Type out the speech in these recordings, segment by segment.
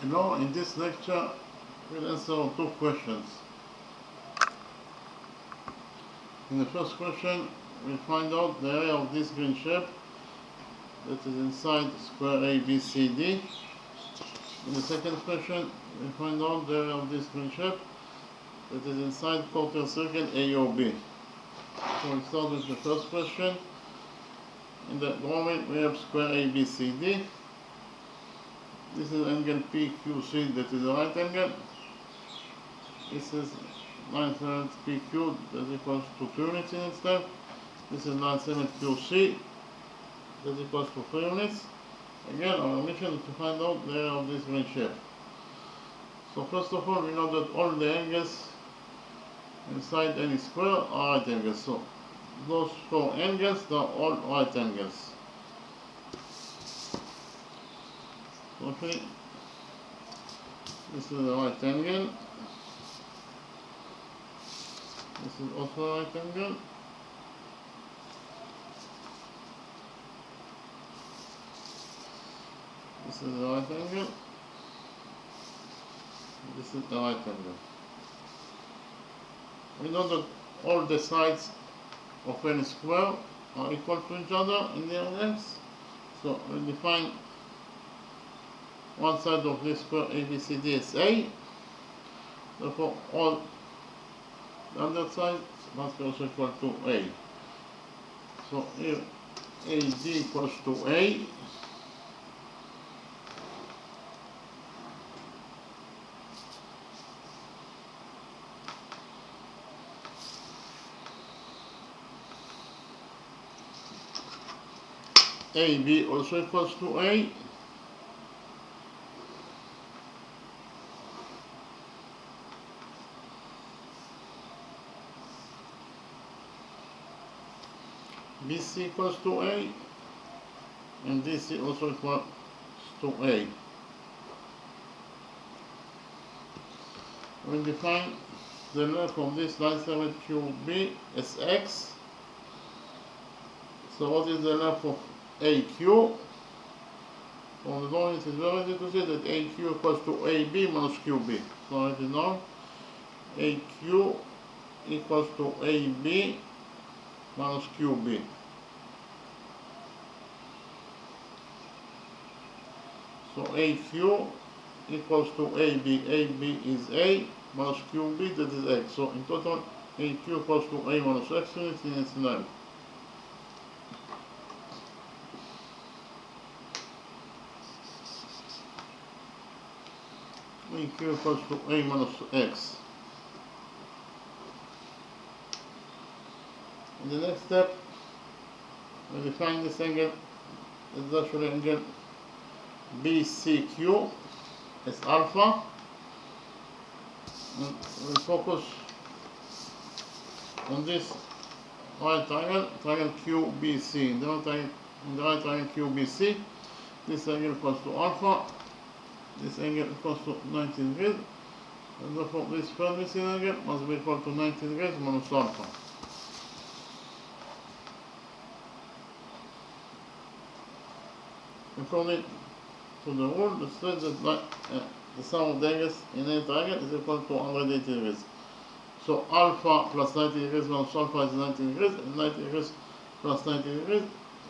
Now, in this lecture, we'll answer two questions. In the first question, we'll find out the area of this green shape that is inside square ABCD. In the second question, we'll find out the area of this green shape that is inside quarter circle AOB. So we'll start with the first question. In the drawing, we have square ABCD. This is angle PQC, that is a right angle. This is 9 segment PQ, that equals to 2 units in its length. This is 9 segment QC, that equals to 3 units. Again, our mission is to find out the area of this green shape. So first of all, we know that all the angles inside any square are right angles. So those 4 angles, they are all right angles. Okay, this is a right angle. This is also a right angle. This is a right angle. This is a right angle. We know that all the sides of any square are equal to each other in their lengths. So we define one side of this square ABCD as A. Therefore, all the other sides must be also equal to A. So here AD equals to A. AB also equals to A. BC equals to A, and DC also equals to A. We define the length of this line segment QB as X. So what is the length of AQ? From the drawing, it is very easy to see that AQ equals to AB minus QB. So it is known AQ equals to AB minus QB. So AQ equals to AB. AB is A minus QB, that is X. So in total, AQ equals to A minus X units in its length. AQ equals to A minus X. In the next step, we define this angle as actually angle BCQ as alpha, and we focus on this right triangle, triangle QBC. In the right triangle QBC, this angle equals to alpha, this angle equals to 90 degrees, and therefore this third missing angle must be equal to 90 degrees minus alpha. According to the rule, the straight that the sum of the angles in any triangle is equal to 180 degrees. So alpha plus 90 degrees minus alpha is 90 degrees, and 90 degrees plus 90 degrees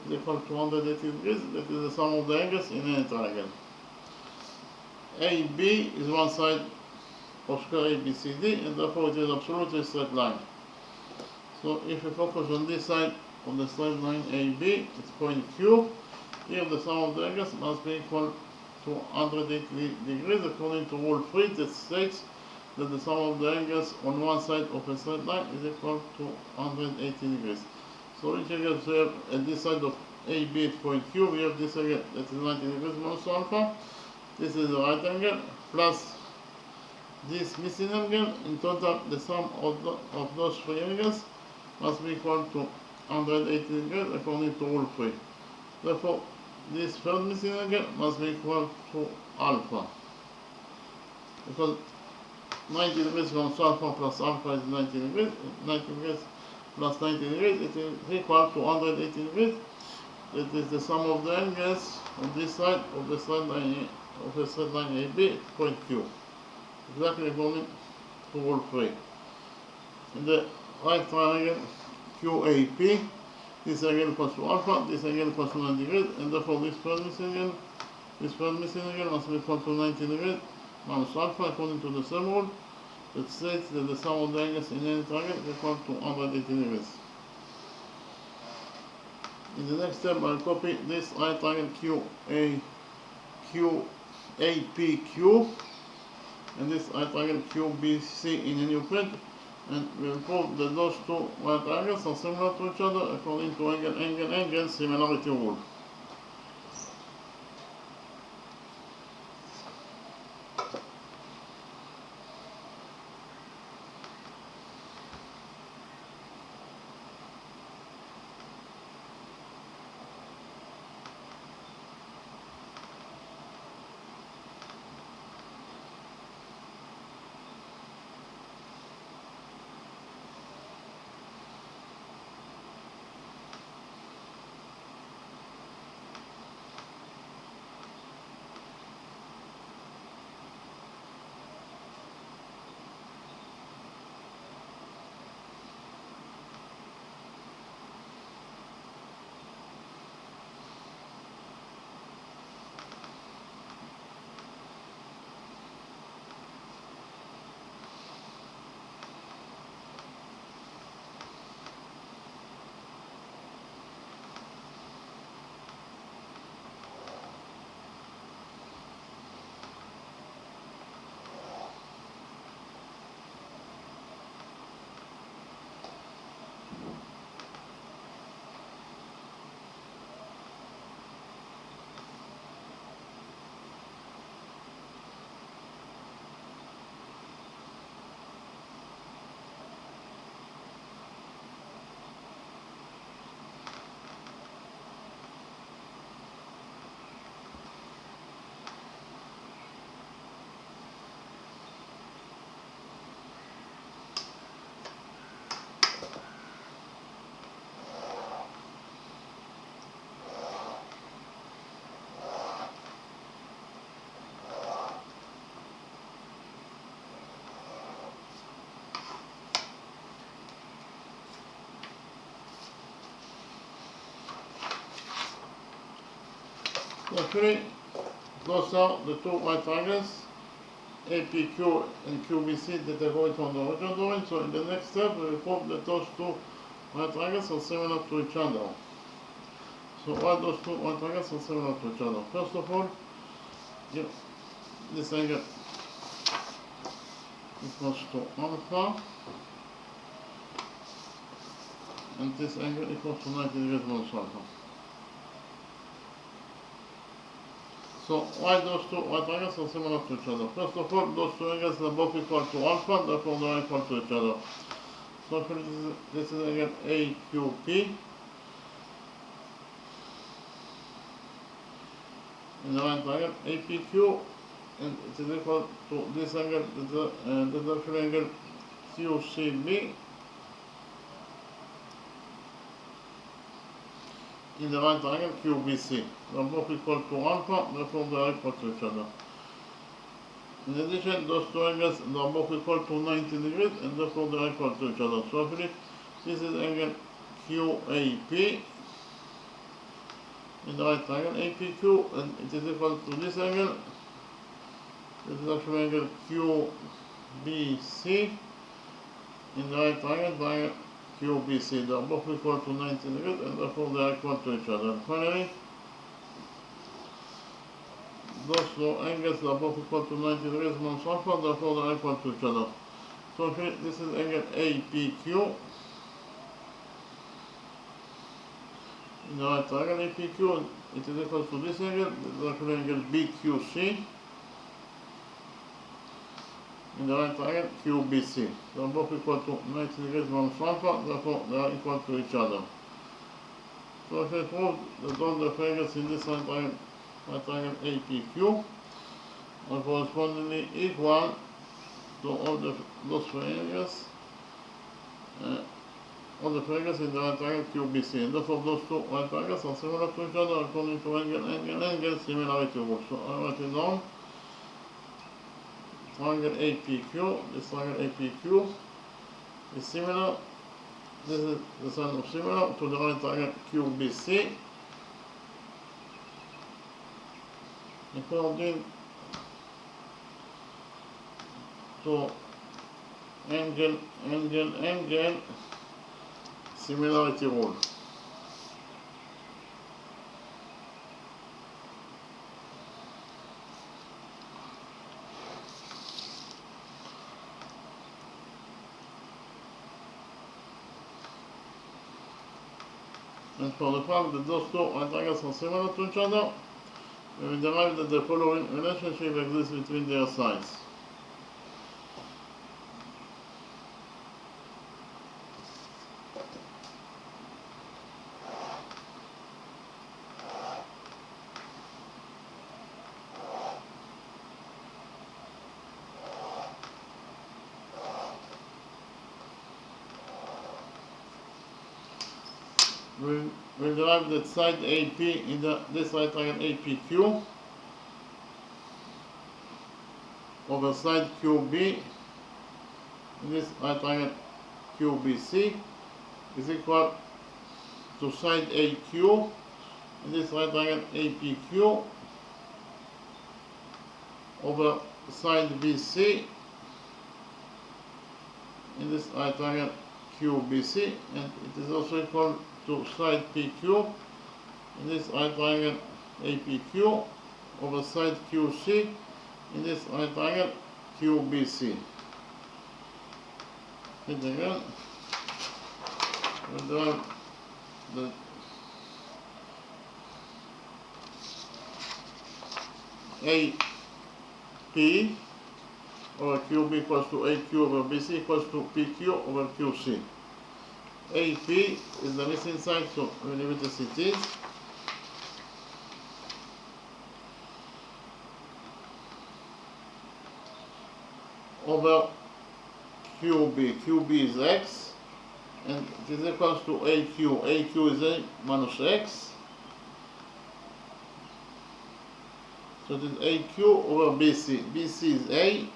is equal to 180 degrees. That is the sum of the angles in any triangle. AB is one side of square ABCD, and therefore it is absolutely a straight line. So if we focus on this side of the straight line AB, it's point Q. Here the sum of the angles must be equal to 180 degrees according to rule 3, that states that the sum of the angles on one side of a straight line is equal to 180 degrees. So which angles we have at this side of AB at point Q? We have this angle that is 90 degrees minus alpha. This is the right angle plus this missing angle. In total, the sum of those 3 angles must be equal to 180 degrees according to rule 3. Therefore, this third missing angle must be equal to alpha, because 90 degrees minus alpha plus alpha is 90 degrees, 90 degrees plus 90 degrees, it is equal to 180 degrees. That is the sum of the angles on this side of the straight line of a straight line AB, it's point Q. Exactly according to rule 3. In the right triangle QAP, this angle equals to alpha, this angle equals to 90 degrees, and therefore this third missing angle must be equal to 90 degrees minus alpha according to the same rule that states that the sum of the angles in any triangle is equal to 180 degrees. In the next step, I'll copy this right triangle QAPQ and this right triangle QBC in a new print, and we'll prove that those two right triangles are similar to each other according to angle similarity rule. So actually, those are the two right triangles, APQ and QBC, that are going on the original drawing. So in the next step, we will prove that those two right triangles are similar to each other. So why those two right triangles are similar to each other? First of all, this angle equals to alpha, and this angle equals to 90 degrees minus alpha. So why those two right triangles are similar to each other? First of all, those two angles are both equal to alpha, therefore they are equal to each other. So this is angle AQP. In the right triangle APQ, and it is equal to this angle, the actual angle QCB. In the right triangle QBC. They are both equal to alpha, therefore they are equal to each other. In addition, those two angles are both equal to 90 degrees, and therefore they are equal to each other. So actually, this is angle QAP in the right triangle APQ, and it is equal to this angle. This is actually angle QBC in the right triangle QBC. They are both equal to 90 degrees, and therefore they are equal to each other. And finally, those two angles are both equal to 90 degrees minus alpha, therefore they are equal to each other. So here, this is angle APQ in the right triangle APQ, and it is equal to this angle. This is actually angle BQC in the right triangle QBC. They are both equal to 90 degrees minus alpha, therefore they are equal to each other. So if I prove that all the angles in this right triangle APQ are correspondingly equal to all those three angles of the triangles in the right triangle QBC. And therefore those two right triangles are similar to each other according to angle similarity rule. So I write it down. Triangle APQ, this triangle APQ is similar. This is the sign of similar to the right triangle QBC. According to angle similarity rule. And for the fact that those two right triangles are similar to each other, we will derive that the following relationship exists between their sides. We'll derive that side AP in this right triangle APQ over side QB in this right triangle QBC is equal to side AQ in this right triangle APQ over side BC in this right triangle QBC, and it is also equal to side PQ in this right triangle APQ over side QC in this right triangle QBC. Hit again. We'll derive the AP over QB equals to AQ over BC equals to PQ over QC. AP is the missing side, so we leave it as it is. Over QB. QB is X, and it is equals to AQ. AQ is A minus X. So it is AQ over BC. BC is A,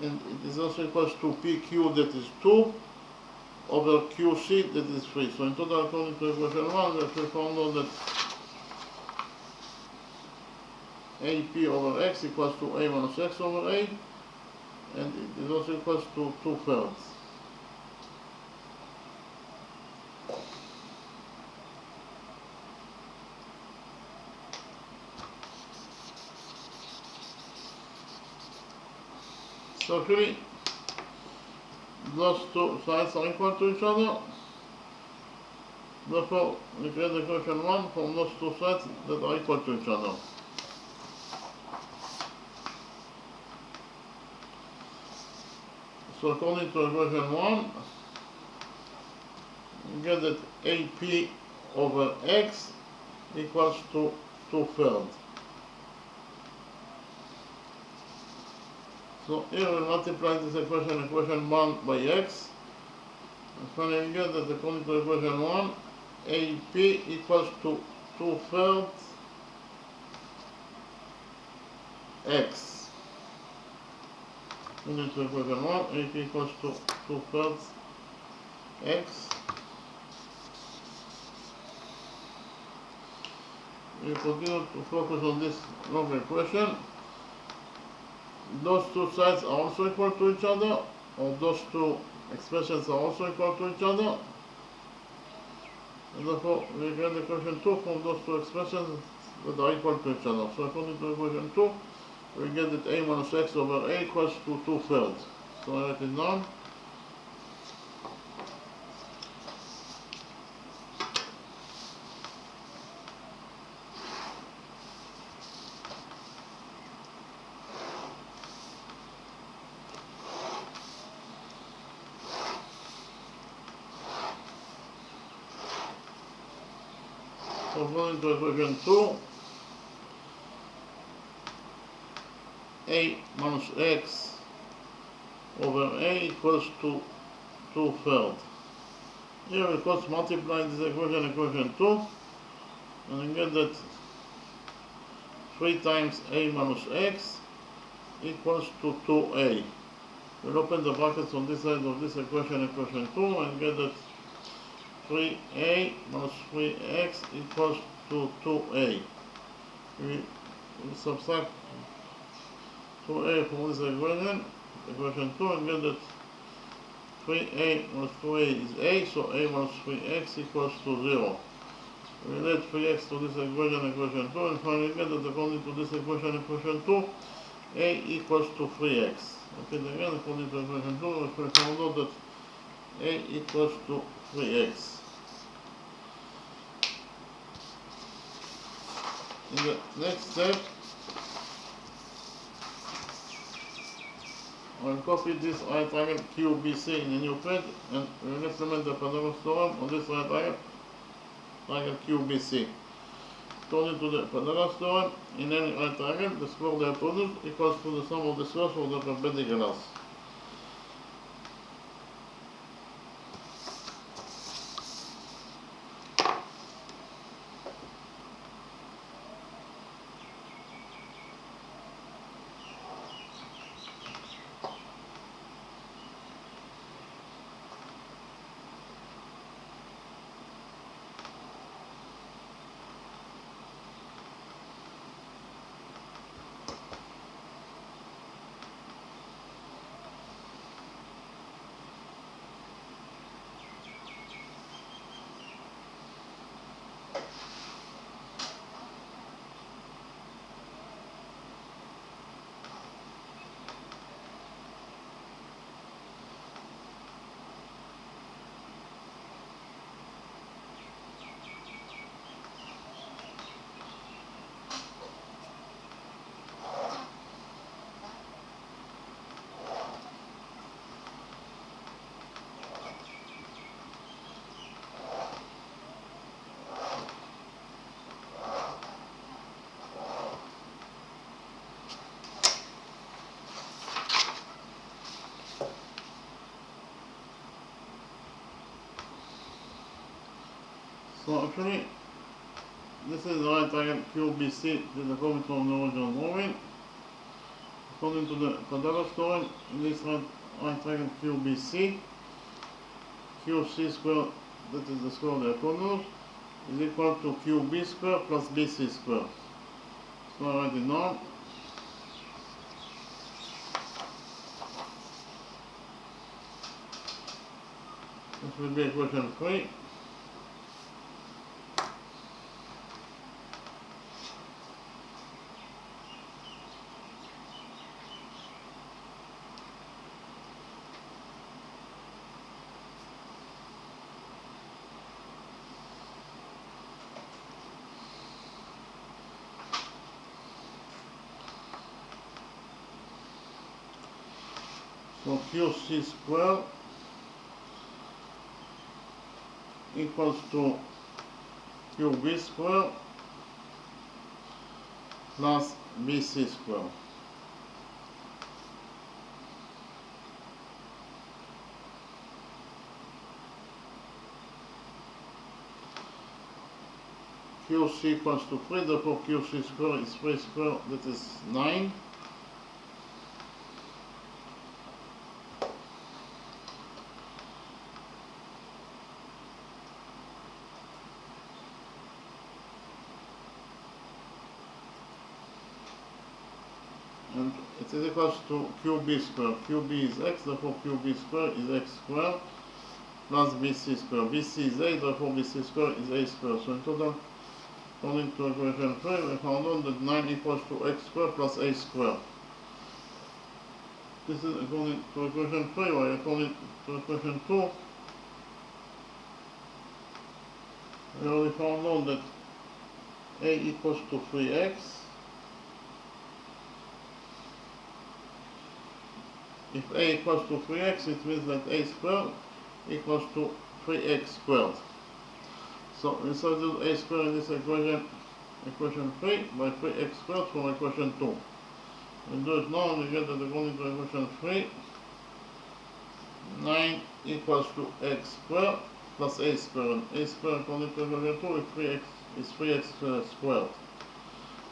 and it is also equals to PQ, that is 2, over QC, that is 3. So in total, according to equation 1, we found out that AP over X equals to A minus X over A, and it is also equals to 2/3. So actually, those two sides are equal to each other. Therefore, we create the equation 1 from those two sides that are equal to each other. So according to equation 1, we get that AP over X equals to 2/3. So here we multiply this equation 1 by X, and finally we get that according to equation 1, AP equals to 2/3 X. According to equation 1, AP equals to 2/3 X. We continue to focus on this long equation. Those two sides are also equal to each other, or those two expressions are also equal to each other. And therefore, we get equation 2 from those two expressions that are equal to each other. So according to equation 2, we get that A minus X over A equals to 2/3. So I write it down. So according to equation 2, A minus X over A equals to 2/3. Here we cross multiply this equation, equation 2, and we get that 3 times a minus x equals to 2a. We'll open the brackets on this side of this equation, equation 2, and get that 3a minus 3x equals to 2a. We subtract 2a from this equation, equation 2, and get that 3a minus 2a is a, so a minus 3x equals to 0. We add 3x to this equation, equation 2, and finally get that according to this equation, equation 2, a equals to 3x. Okay, again, according to equation 2, we found out that a equals to 3x. In the next step, I'll copy this right triangle QBC in a new page, and we'll implement the Pythagoras theorem on this right triangle QBC. According to the Pythagoras theorem, in any right triangle, the square of the hypotenuse equals to the sum of the squares of the perpendiculars. So actually, this is the right triangle QBC that is coming from the original drawing. According to the Pythagoras theorem, in this right triangle QBC, QC square, that is the square of the hypotenuse, is equal to QB square plus BC square. So I write it down. This will be equation 3. So QC square equals to QB square plus BC square. QC equals to 3, therefore QC square is 3 square, that is 9. And it is equals to QB square. QB is x, therefore QB square is x square plus BC square. BC is a, therefore BC square is a square. So in total, according to equation 3, we found out that 9 equals to x square plus a square. This is according to equation 3, or according to equation 2, we already found out that a equals to 3x. If a equals to 3x, it means that a squared equals to 3x squared. So we substitute a squared in this equation, equation 3, by 3x squared from equation 2. We do it now, and we get that according to equation 3, 9 equals to x squared plus a squared. A squared according to equation 2 is 3x squared.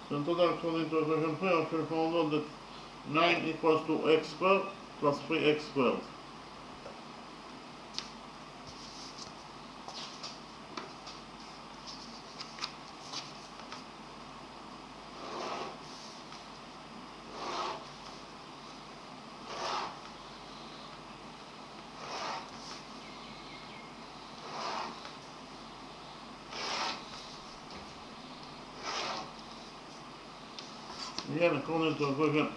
So in total according to equation 3, I should find out that 9 equals to x squared plus 3x squared. Again, according to equation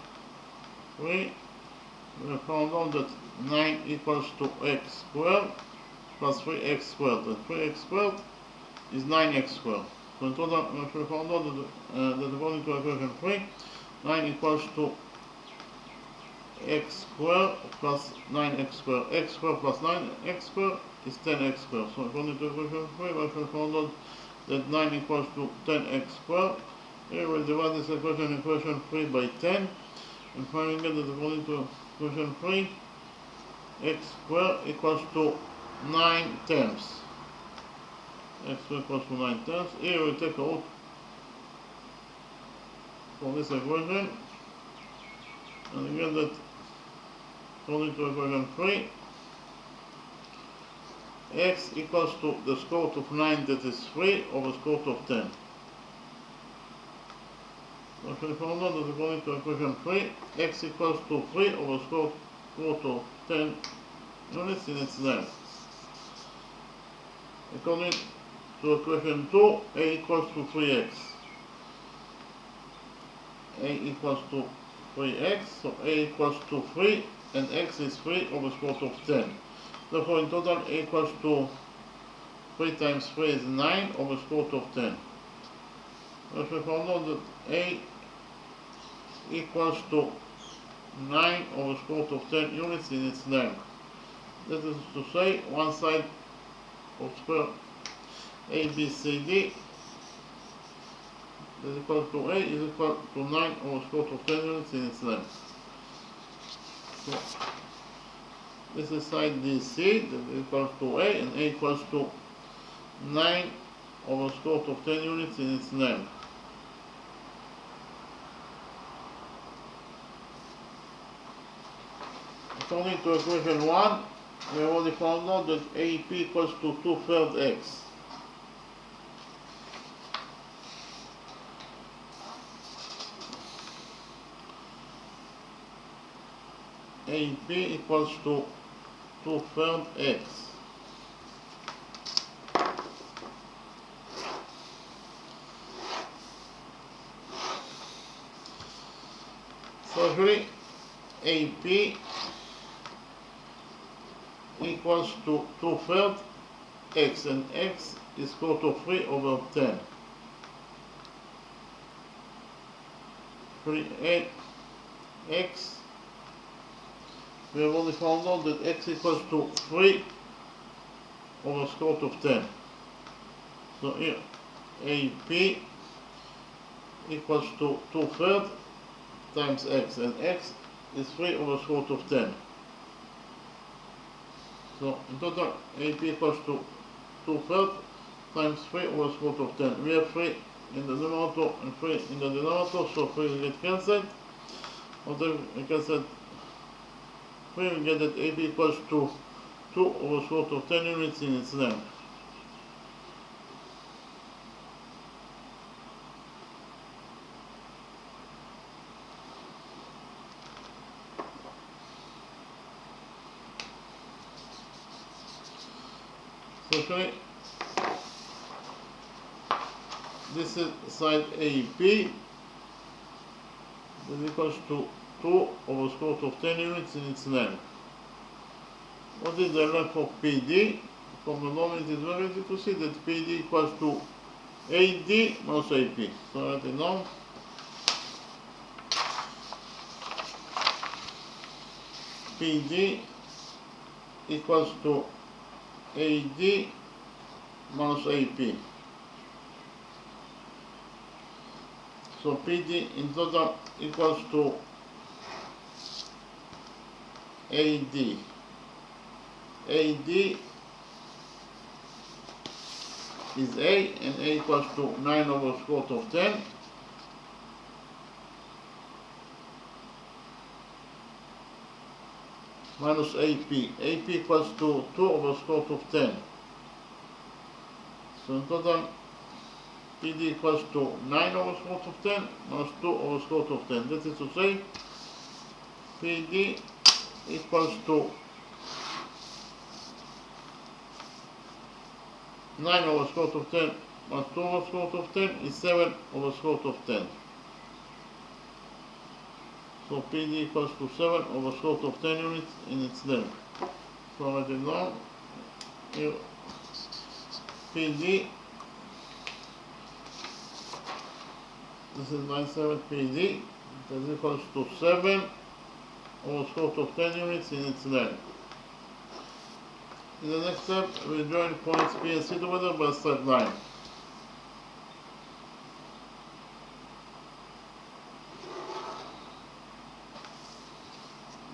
3, we found out that 9 equals to x squared plus 3x squared. And 3x squared is 9x squared. So in total, we found out that according to equation 3, 9 equals to x squared plus 9x squared. X squared plus 9x squared is 10x squared. So according to equation 3, we found out that 9 equals to 10x squared. Here we'll divide this equation 3 by 10 and find again that according to equation 3, x squared equals to 9 tenths. X squared equals to 9 tenths. Here we take out for this equation and again that according to equation 3, x equals to the square root of 9, that is 3, over the square root of 10. So if we found out that according to equation 3, x equals to 3 over the square root of 10 units in its length. According to equation 2, a equals to 3x. A equals to 3x, so a equals to 3 and x is 3 over the square root of 10. Therefore in total a equals to 3 times 3 is 9 over the square root of 10. If we found out that a equals to 9 over the square root of 10 units in its length. That is to say, one side of square ABCD that is equal to A is equal to 9 over the square root of 10 units in its length. So this is side DC that is equal to A, and A equals to 9 over the square root of 10 units in its length. According to equation 1, we already found out that AP equals to 2/3 x. AP equals to 2/3 x. So actually, AP equals to 2/3 x, and x is equal to 3 over 10. 3x. We have only found out that x equals to 3 over square root of 10. So here AP equals to 2/3 times x, and x is 3 over square root of 10. So in total AP equals to 2/3 times 3 over square root of 10. We have 3 in the numerator and 3 in the denominator, so 3 will get cancelled. After we cancel 3, we get that AP equals to 2 over square root of 10 units in its length. So actually, this is side AP that equals to 2 over square root of 10 units in its length. What is the length of PD? From the norm it is very easy to see that PD equals to AD minus AP. So write it down. PD equals to AD minus AP. So PD in total equals to AD. AD is A, and A equals to 9 over square root of 10. Minus AP. AP equals to 2 over square root of 10. So in total, PD equals to 9 over square root of 10 minus 2 over square root of 10. That is to say, PD equals to 9 over square root of 10 minus 2 over square root of 10 is 7 over square root of 10. So PD equals to 7 over square root of 10 units in its length. So write it down. Here, PD, this is 97 PD, that is equals to 7 over square root of 10 units in its length. In the next step, we join points P and C together by a straight line.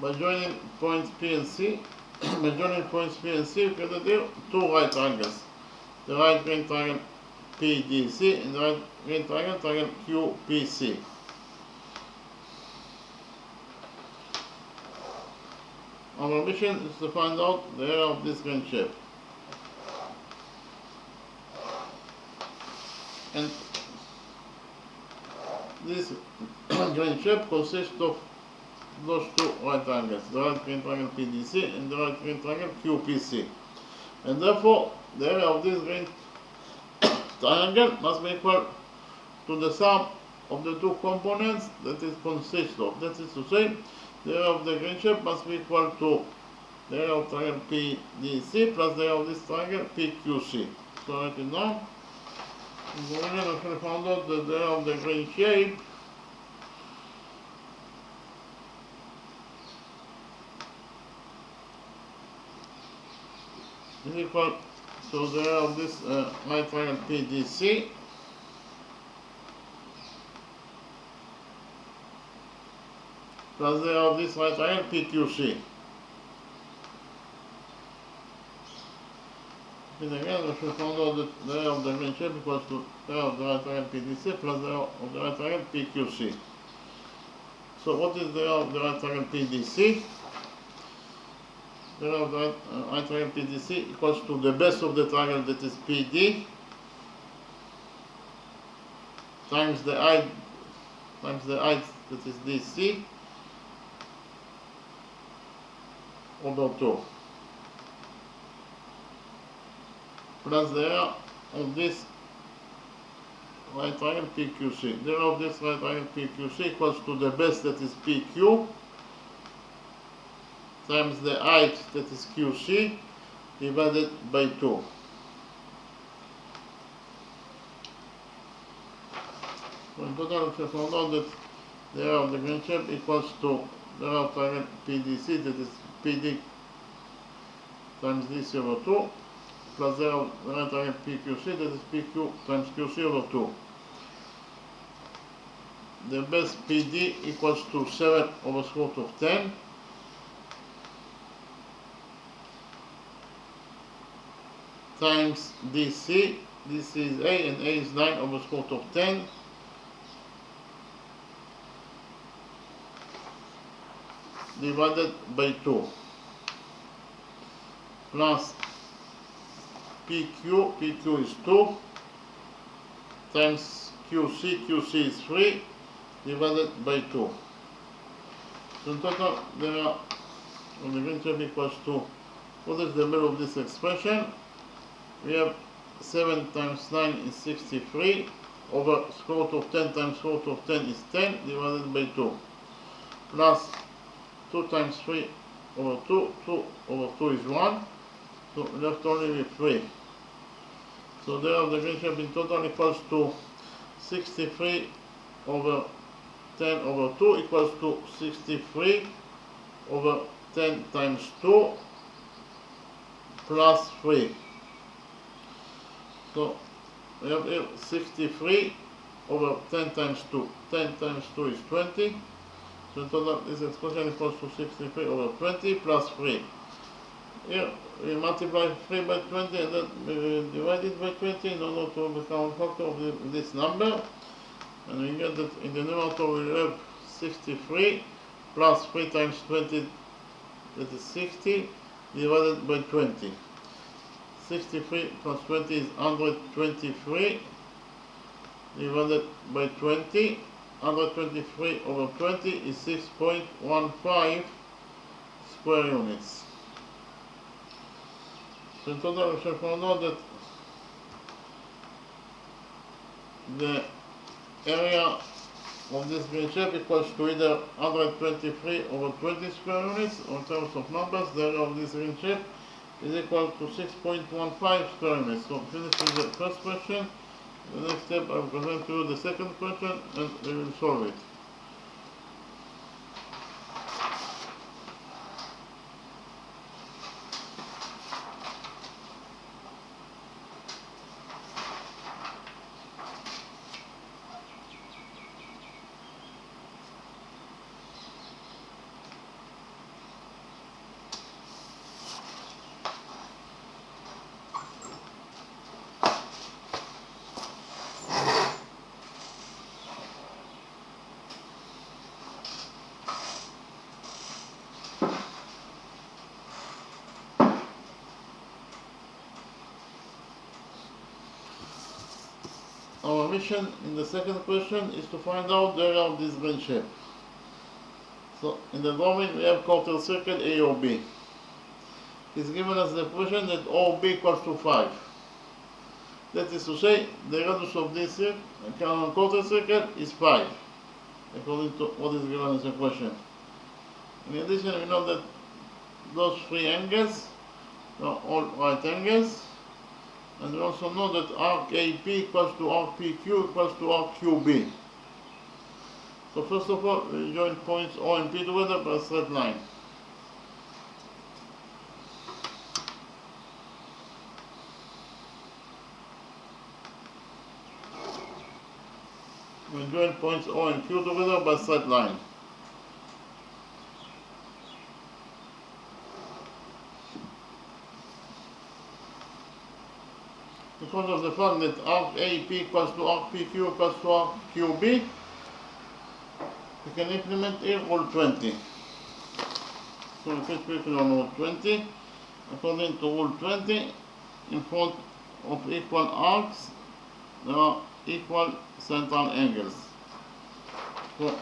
By joining points P and C, we can do two right triangles. The right green triangle PDC and the right green triangle QPC. Our mission is to find out the area of this green shape. And this green shape consists of those two right triangles, the right green triangle PDC and the right green triangle QPC. And therefore, the area of this green triangle must be equal to the sum of the two components that it consists of. That is to say, the area of the green shape must be equal to the area of triangle PDC plus the area of this triangle PQC. So write it down. In the beginning, we found out that the area of the green shape is equal to the area of this right triangle PDC plus the area of this right triangle PQC. And again, we found out that the area of the green shape equals to the area of the right triangle PDC plus the area of the right triangle PQC. So what is the area of the right triangle PDC? The area of the right triangle PDC equals to the base of the triangle, that is PD, times the height that is DC over 2, plus the area of this right triangle PQC. The area of this right triangle PQC equals to the base, that is PQ, times the height, that is QC, divided by 2. So in total, we found out that the area of the green shape equals to the area of triangle PDC, that is PD times DC over 2, plus the area of the right triangle PQC, that is PQ times QC over 2. The base PD equals to 7 over square root of 10. Times DC, DC is A and A is 9 over square root of 10, divided by 2, plus PQ, PQ is 2, times QC, QC is 3, divided by 2. So in total, the area of the green shape equals to, what is the middle of this expression? We have 7 times 9 is 63 over square root of 10 times square root of 10 is 10 divided by 2, plus 2 times 3 over 2, 2 over 2 is 1, so left only with 3. So the area of the green shape in total equals to 63 over 10 over 2 equals to 63 over 10 times 2 plus 3. So we have here 63 over 10 times 2. 10 times 2 is 20. So in total, this expression equals to 63 over 20 plus 3. here we multiply 3 by 20 and then divide it by 20 in order to become a factor of this number. And we get that in the numerator we have 63 plus 3 times 20, that is 60, divided by 20. 63 plus 20 is 123 divided by 20. 123 over 20 is 6.15 square units. So in total we shall find out that the area of this green shape equals to either 123 over 20 square units, or in terms of numbers, the area of this green shape is equal to 6.15 square units. So finish with the first question. The next step I will present to you the second question and we will solve it. Our mission in the second question is to find out the area of this green shape. So in the drawing we have quarter circle AOB. It's given us the equation that OB equals to 5. That is to say, the radius of this quarter circle is 5, according to what is given as a question. In addition, we know that those three angles are all right angles. And we also know that arc AP equals to arc PQ equals to arc QB. So first of all, we join points O and P together by a straight line. We join points O and Q together by a straight line. Because of the fact that arc AP equals to arc PQ equals to arc QB, we can implement here rule 20. So we can quickly on rule 20. According to rule 20, in front of equal arcs, there are equal central angles. So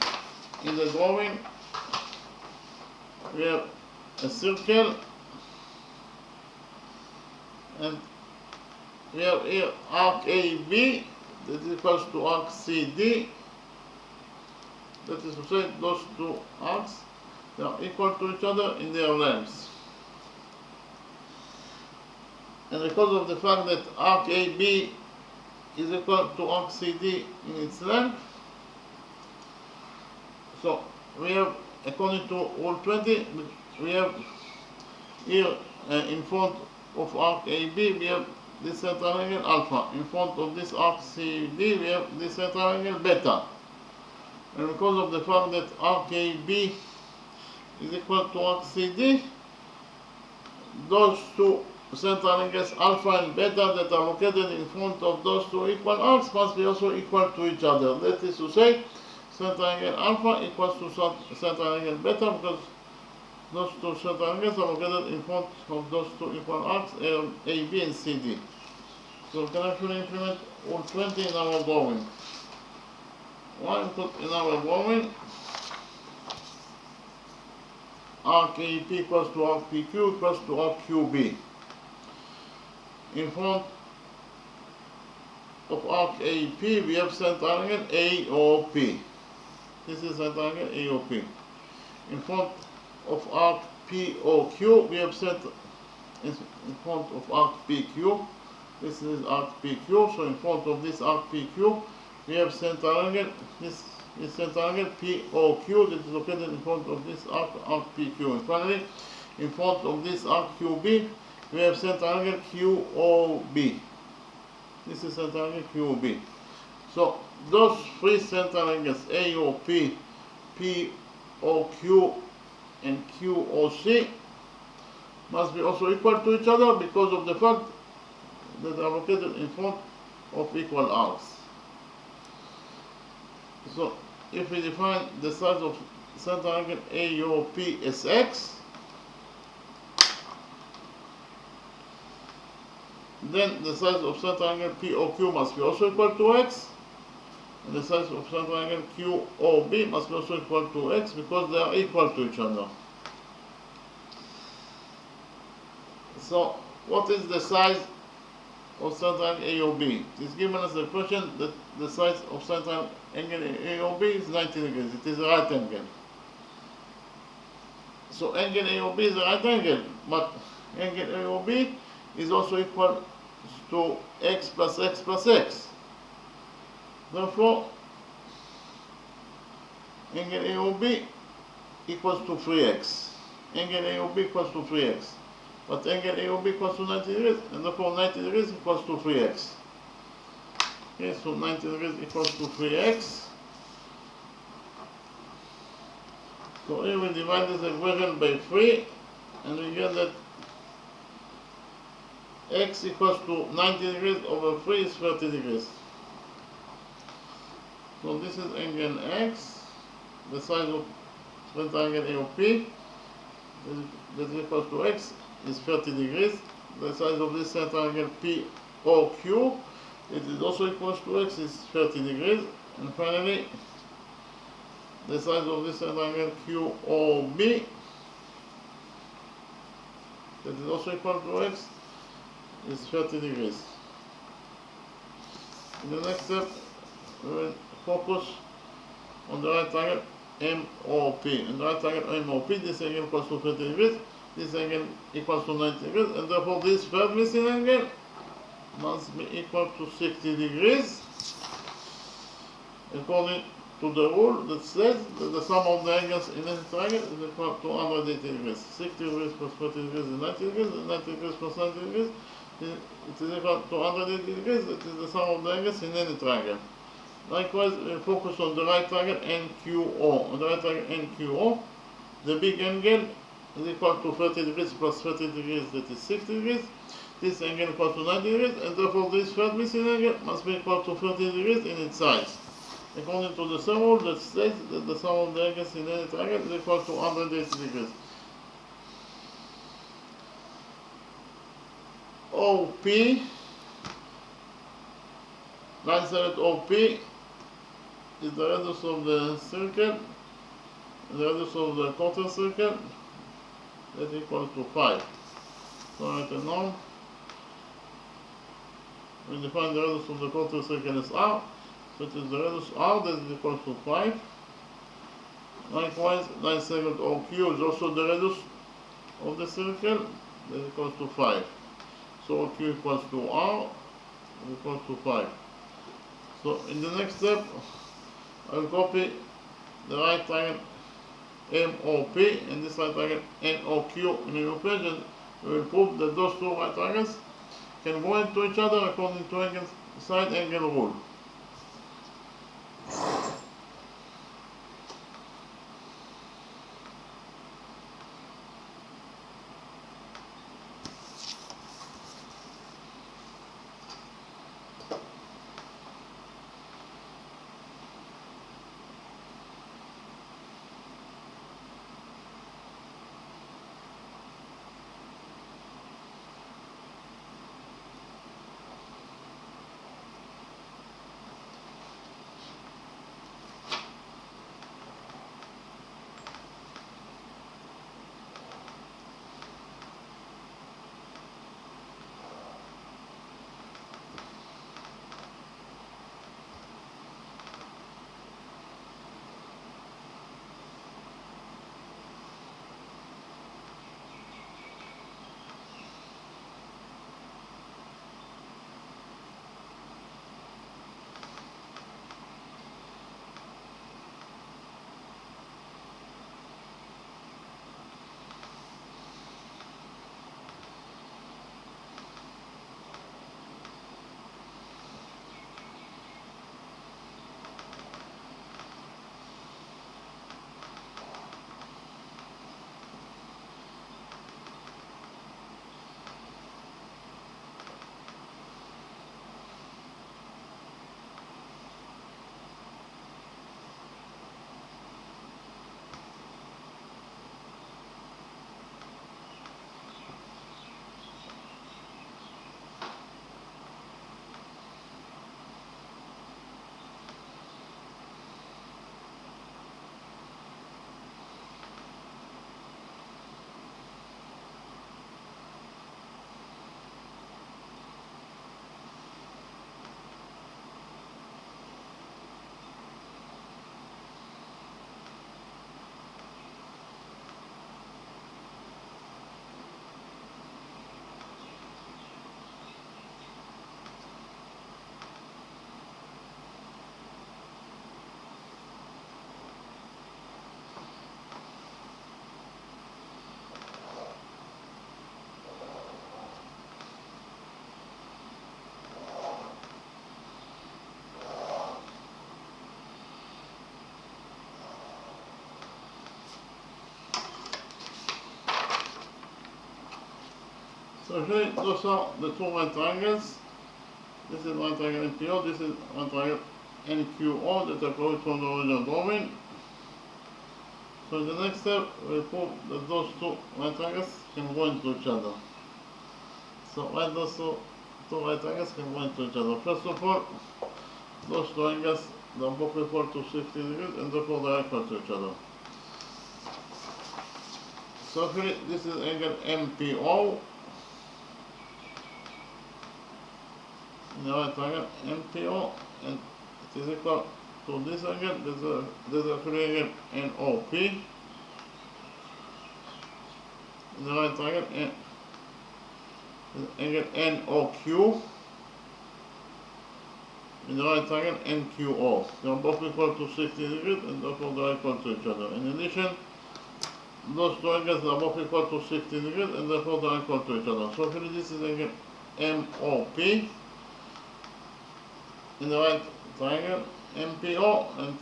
in the drawing, we have a circle, and we have here arc AB that equals to arc CD. That is to say, those two arcs, they are equal to each other in their lengths. And because of the fact that arc AB is equal to arc CD in its length, so we have, according to rule 20, we have here in front of arc AB, we have this central angle alpha. In front of this arc CD, we have this central angle beta. And because of the fact that arc AB is equal to arc CD, those two central angles alpha and beta that are located in front of those two equal arcs must be also equal to each other. That is to say, central angle alpha equals to central angle beta, because those two central angles are located in front of those two equal arcs, AB and CD. So we can actually implement rule 20 in our drawing. Why put in our drawing arc AP equals to arc PQ equals to arc QB. In front of arc AP, we have central angle AOP. This is central angle AOP. In front of arc POQ, we have in front of arc PQ. This is arc PQ. So in front of this arc PQ, we have central angle. This is central angle POQ that is located in front of this arc PQ. And finally, in front of this arc QB, we have central angle QOB. This is central angle QOB. So those three central angles AOP, POQ, and QOC must be also equal to each other because of the fact that they are located in front of equal arcs. So if we define the size of center angle AOP as x, then the size of center angle POQ must be also equal to x, and the size of center angle QOB must be also equal to x because they are equal to each other. So what is the size of center angle AOB? It is given us a question that the size of center angle AOB is 90 degrees. It is a right angle. So angle AOB is a right angle, but angle AOB is also equal to x plus x plus x. Therefore, angle AOB equals to 3x. Angle AOB equals to 3x. But angle AOB equals to 90 degrees, and therefore 90 degrees equals to 3x. Okay, so 90 degrees equals to 3x. So here we divide this equation by 3, and we get that x equals to 90 degrees over 3 is 30 degrees. So this is angle x, the size of center angle AOP, that is equals to x, is 30 degrees. The size of this center angle POQ, it is also equals to x, is 30 degrees. And finally, the size of this center angle QOB, that is also equal to x, is 30 degrees. In the next step, we will focus on the right angle MOP. In the right angle MOP, this angle equals to 30 degrees, this angle equals to 90 degrees, and therefore this third missing angle must be equal to 60 degrees, according to the rule that says that the sum of the angles in any triangle is equal to 180 degrees. 60 degrees plus 30 degrees is 90 degrees, and 90 degrees plus 90 degrees, it is equal to 180 degrees. That is the sum of the angles in any triangle. Likewise, we focus on the right triangle NQO. On the right triangle NQO, the big angle is equal to 30 degrees plus 30 degrees, that is 60 degrees. This angle equals to 90 degrees, and therefore this third missing angle must be equal to 30 degrees in its size. According to the sum rule that states that the sum of the angles in any triangle is equal to 180 degrees. OP, line segment OP is the radius of the circle, the radius of the quarter circle, that equals to 5. So write a norm. We define the radius of the quarter circle as r, so it is the radius r that is equal to 5. Likewise, line segment OQ is also the radius of the circle, that is equals to 5. So OQ equals to r equals to 5. So in the next step, I will copy the right triangle MOP and this right triangle NOQ in a new page, and we will prove that those two right triangles can go into each other according to side angle rule. So here, those are the two right triangles. This is one triangle NPO, this is one triangle NQO that are closed from the original drawing. So the next step, we prove that those two right triangles can go into each other. So why those two right triangles can go into each other? First of all, those two angles, they're both equal to 60 degrees and therefore they're equal to each other. So here, this is angle MPO. The right triangle MPO, and it is equal to this angle. There's a free angle NOP. The right triangle angle NOQ. In the right triangle NQO. They are both equal to 60 degrees and therefore they are equal to each other. In addition, those two angles are both equal to 60 degrees and therefore they are equal to each other. So here this is angle MOP. In the right triangle MPO, and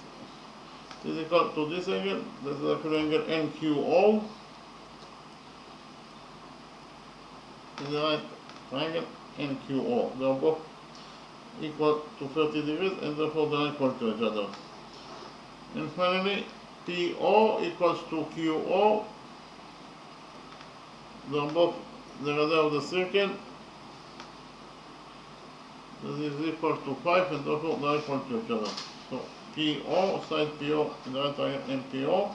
it is equal to this angle. This is the angle NQO. In the right triangle NQO. They are both equal to 30 degrees and therefore they are equal to each other. And finally, PO equals to QO. They are both the radius of the circle. This is equal to 5 and therefore they are equal to each other. So PO, side PO in the right triangle MPO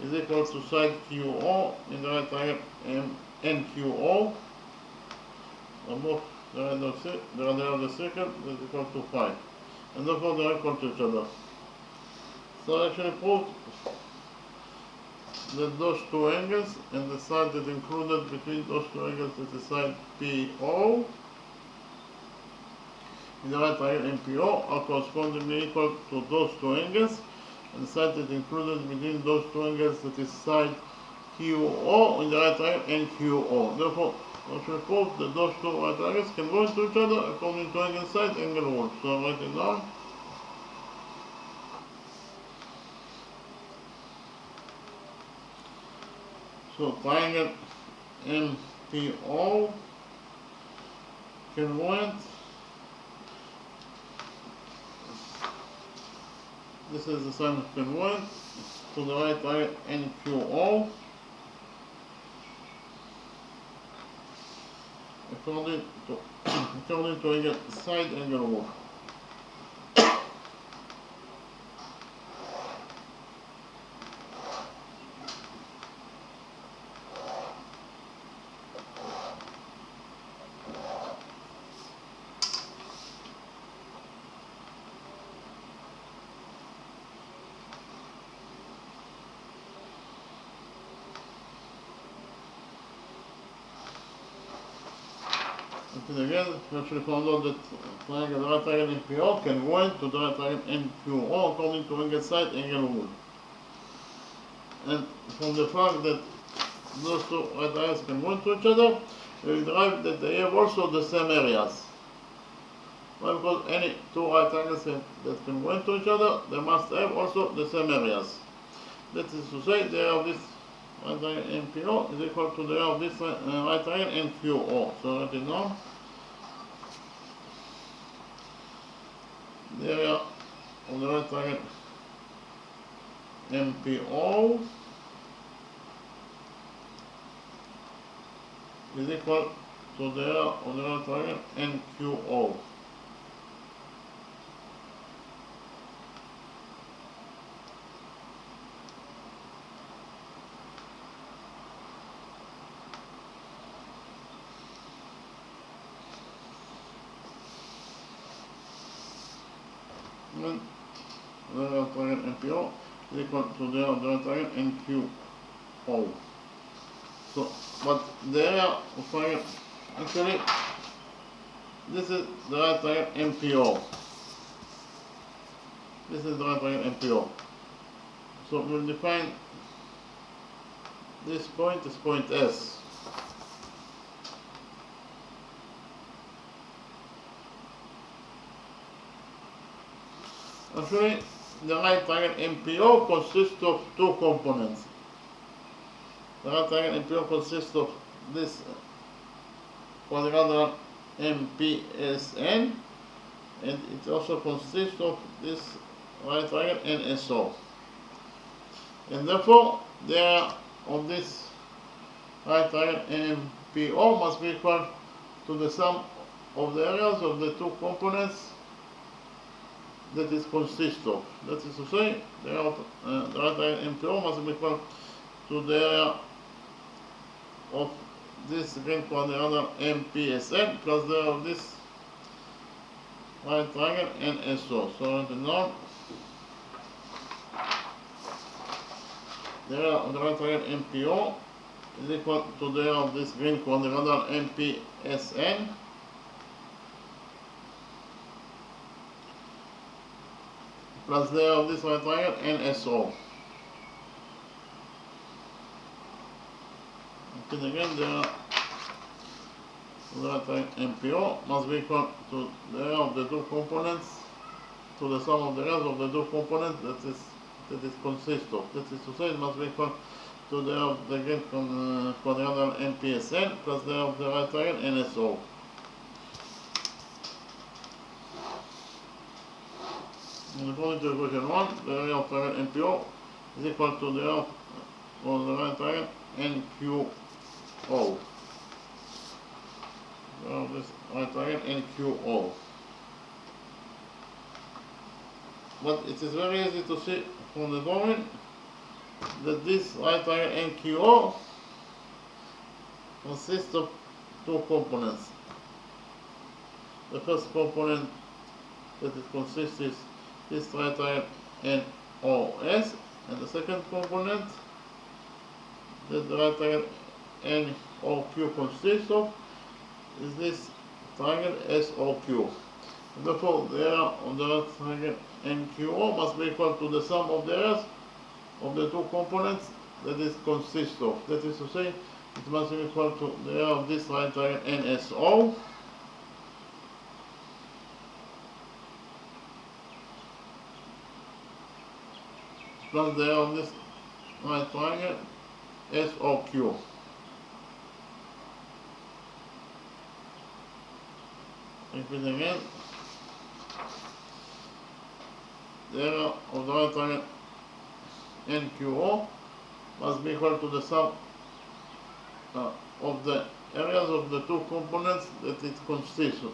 is equal to side QO in the right triangle NQO. Both the radius of the circle is equal to 5. And therefore they are equal to each other. So I actually proved that those two angles and the side that included between those two angles is the side PO in the right triangle MPO are correspondingly equal to those two angles, and the side that included between those two angles that is side QO in the right triangle NQO. Therefore, I should prove that those two right triangles can go into each other according to angle side angle rule. So I write it down. So triangle MPO congruent. This is the sine of congruent to the right triangle NQO according to angle side angle rule. And again, we actually found out that triangle, the right triangle NPO can go into the right triangle NQO according to angle side angle rule. And from the fact that those two right triangles can go into each other, we derive that they have also the same areas. Why? Because any two right triangles that can go into each other, they must have also the same areas. That is to say, the area of this right triangle NPO is equal to the area of this right triangle NQO. So write it down. The area of the right triangle MPO is equal to the area of the right triangle NQO. And the area of the triangle MPO is equal to the area of the right triangle NQO. So, but the area of triangle, actually, this is the right triangle MPO. This is the right triangle MPO. So we'll define this point as point S. Actually, the right triangle MPO consists of two components. The right triangle MPO consists of this quadrilateral MPSN, and it also consists of this right triangle NSO. And therefore, the area of this right triangle MPO must be equal to the sum of the areas of the two components that it consists of. That is to say, the area of the right triangle MPO must be equal to the area of this green quadrilateral MPSN plus the area of this right triangle NSO. So written down, the area of the right triangle MPO is equal to the area of this green quadrilateral MPSN plus the area of this right triangle NSO. And again, the area of the right triangle MPO must be equal to the area of the two components, to the sum of the areas of the two components that it consists of. That is to say, it must be equal to the area of the green quadrilateral MPSN plus the area of the right triangle NSO. And according to equation 1, the area of triangle MPO is equal to the area of the right triangle NQO. The area of this right triangle NQO. But it is very easy to see from the drawing that this right triangle NQO consists of two components. The first component that it consists is this right triangle NOS, and the second component that the right triangle NOQ consists of is this triangle SOQ. And therefore, the area of the right triangle NQO must be equal to the sum of the areas of the two components that it consists of. That is to say, it must be equal to the area of this right triangle NSO plus the area of this right triangle SOQ. Repeat again. The area of the right triangle NQO must be equal to the sum of the areas of the two components that it consists of.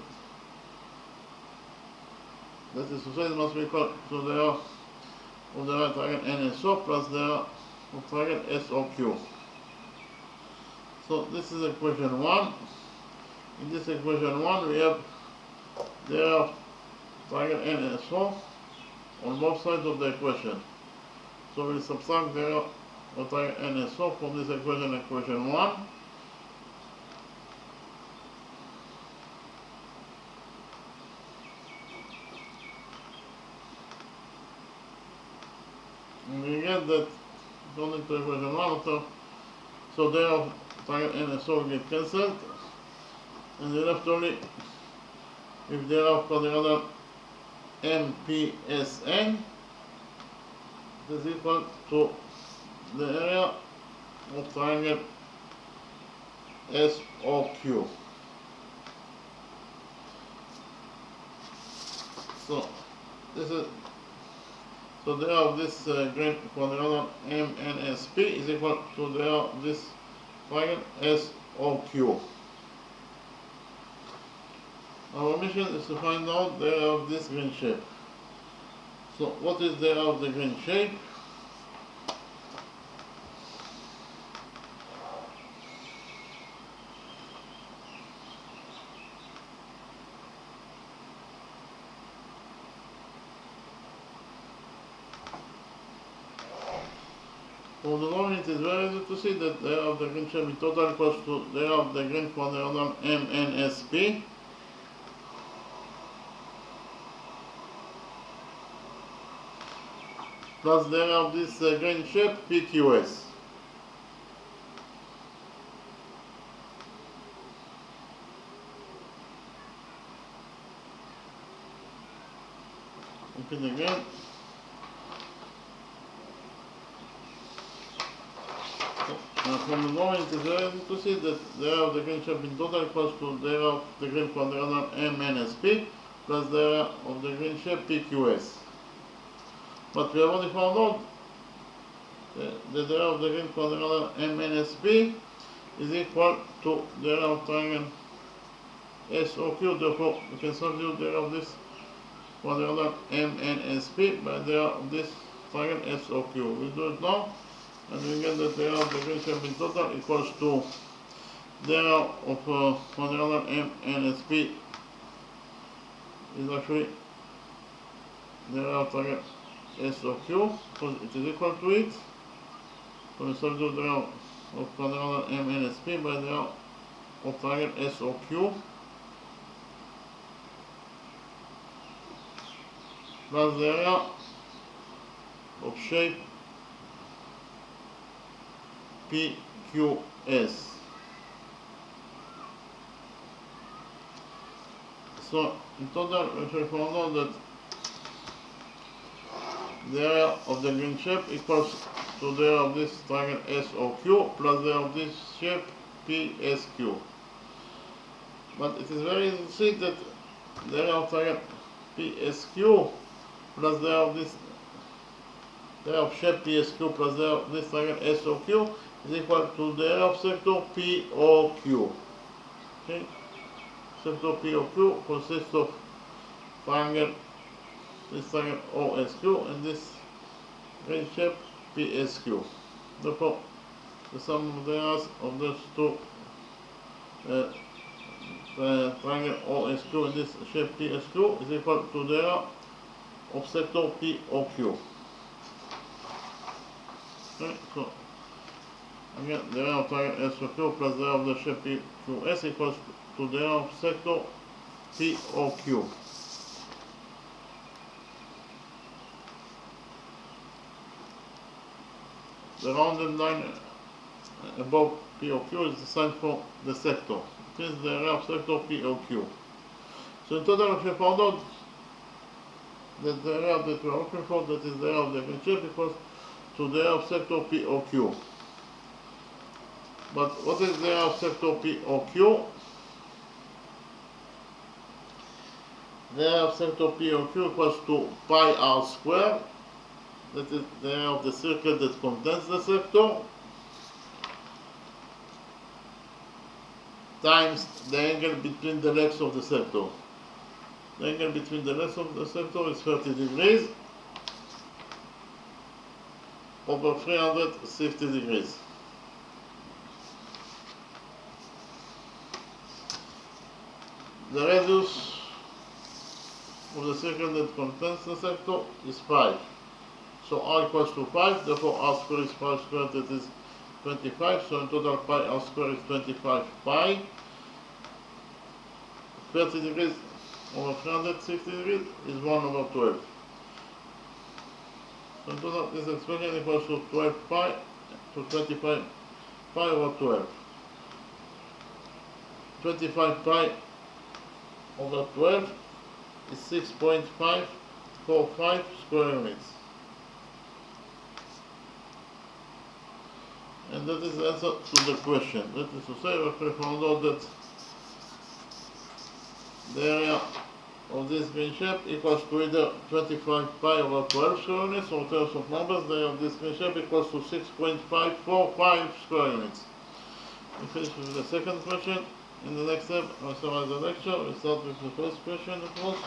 That is to say, it must be equal to the area of the right triangle NSO plus the area of triangle SOQ. So this is equation 1. In this equation 1, we have the area of triangle NSO on both sides of the equation. So we subtract the area of triangle NSO from this equation, equation 1. And we get that according to equation 1, so the area of triangle NSO will get cancelled, and we left only with the area of quadrilateral MPSN is equal to the area of triangle SOQ. So this is the area of this green quadrilateral MNSP is equal to the area of this triangle SOQ. Our mission is to find out the area of this green shape. So what is the area of the green shape? From the drawing, it is very easy to see that the area of the green shape is total equals to the area of the green quadrilateral MNSP plus the area of this green shape PQS. Repeat again. from the drawing it is very easy to see that the area of the green shape in total equals to the area of the green quadrilateral MNSP plus the area of the green shape PQS. But we have already found out that the area of the green quadrilateral MNSP is equal to the area of triangle SOQ. Therefore, we can substitute the area of this quadrilateral MNSP by the area of this triangle SOQ. We do it now, and we get that the area of the green shape in total equals to the area of quadrilateral MNSP is actually the area of triangle SOQ, because it is equal to it. So we substitute the area of quadrilateral MNSP by the area of triangle SOQ plus the area of shape PQS. So in total we shall find out that the area of the green shape equals to the area of this triangle SOQ plus the area of this shape PSQ. But it is very easy to see that the area of triangle PSQ plus the area of this, the area of shape PSQ plus the area of this triangle SOQ is equal to the area of sector POQ. Okay? Sector POQ consists of this triangle OSQ and this green shape PSQ. Therefore, the sum of the areas of those two triangle OSQ and this shape PSQ is equal to the area of sector POQ. Okay, so again, the area of triangle SOQ plus the area of the shape PQS equals to the area of sector POQ. The rounded line above POQ is the sign for the sector. This is the area of sector POQ. So in total we have found out that the area that we are looking for, that is the area of the green shape, equals to the area of sector POQ. But what is the area of sector POQ? The area of sector POQ equals to pi r squared, that is the area of the circle that contains the sector, times the angle between the legs of the sector. The angle between the legs of the sector is 30 degrees over 360 degrees. The radius of the circle that contains the sector is 5. So r equals to 5, therefore r squared is 5 squared, that is 25, so in total pi r squared is 25 pi. 30 degrees over 360 degrees is 1 over 12. So in total this expression equals to 12 pi to 25 pi over 12. 25 pi over 12 is 6.545 square units. And that is the answer to the question. That is to say, we found out that the area of this green shape equals to either 25 pi over 12 square units, or in terms of numbers, the area of this green shape equals to 6.545 square units. We finish with the second question. In the next step, I'll summarize the lecture. We start with the first question, of course.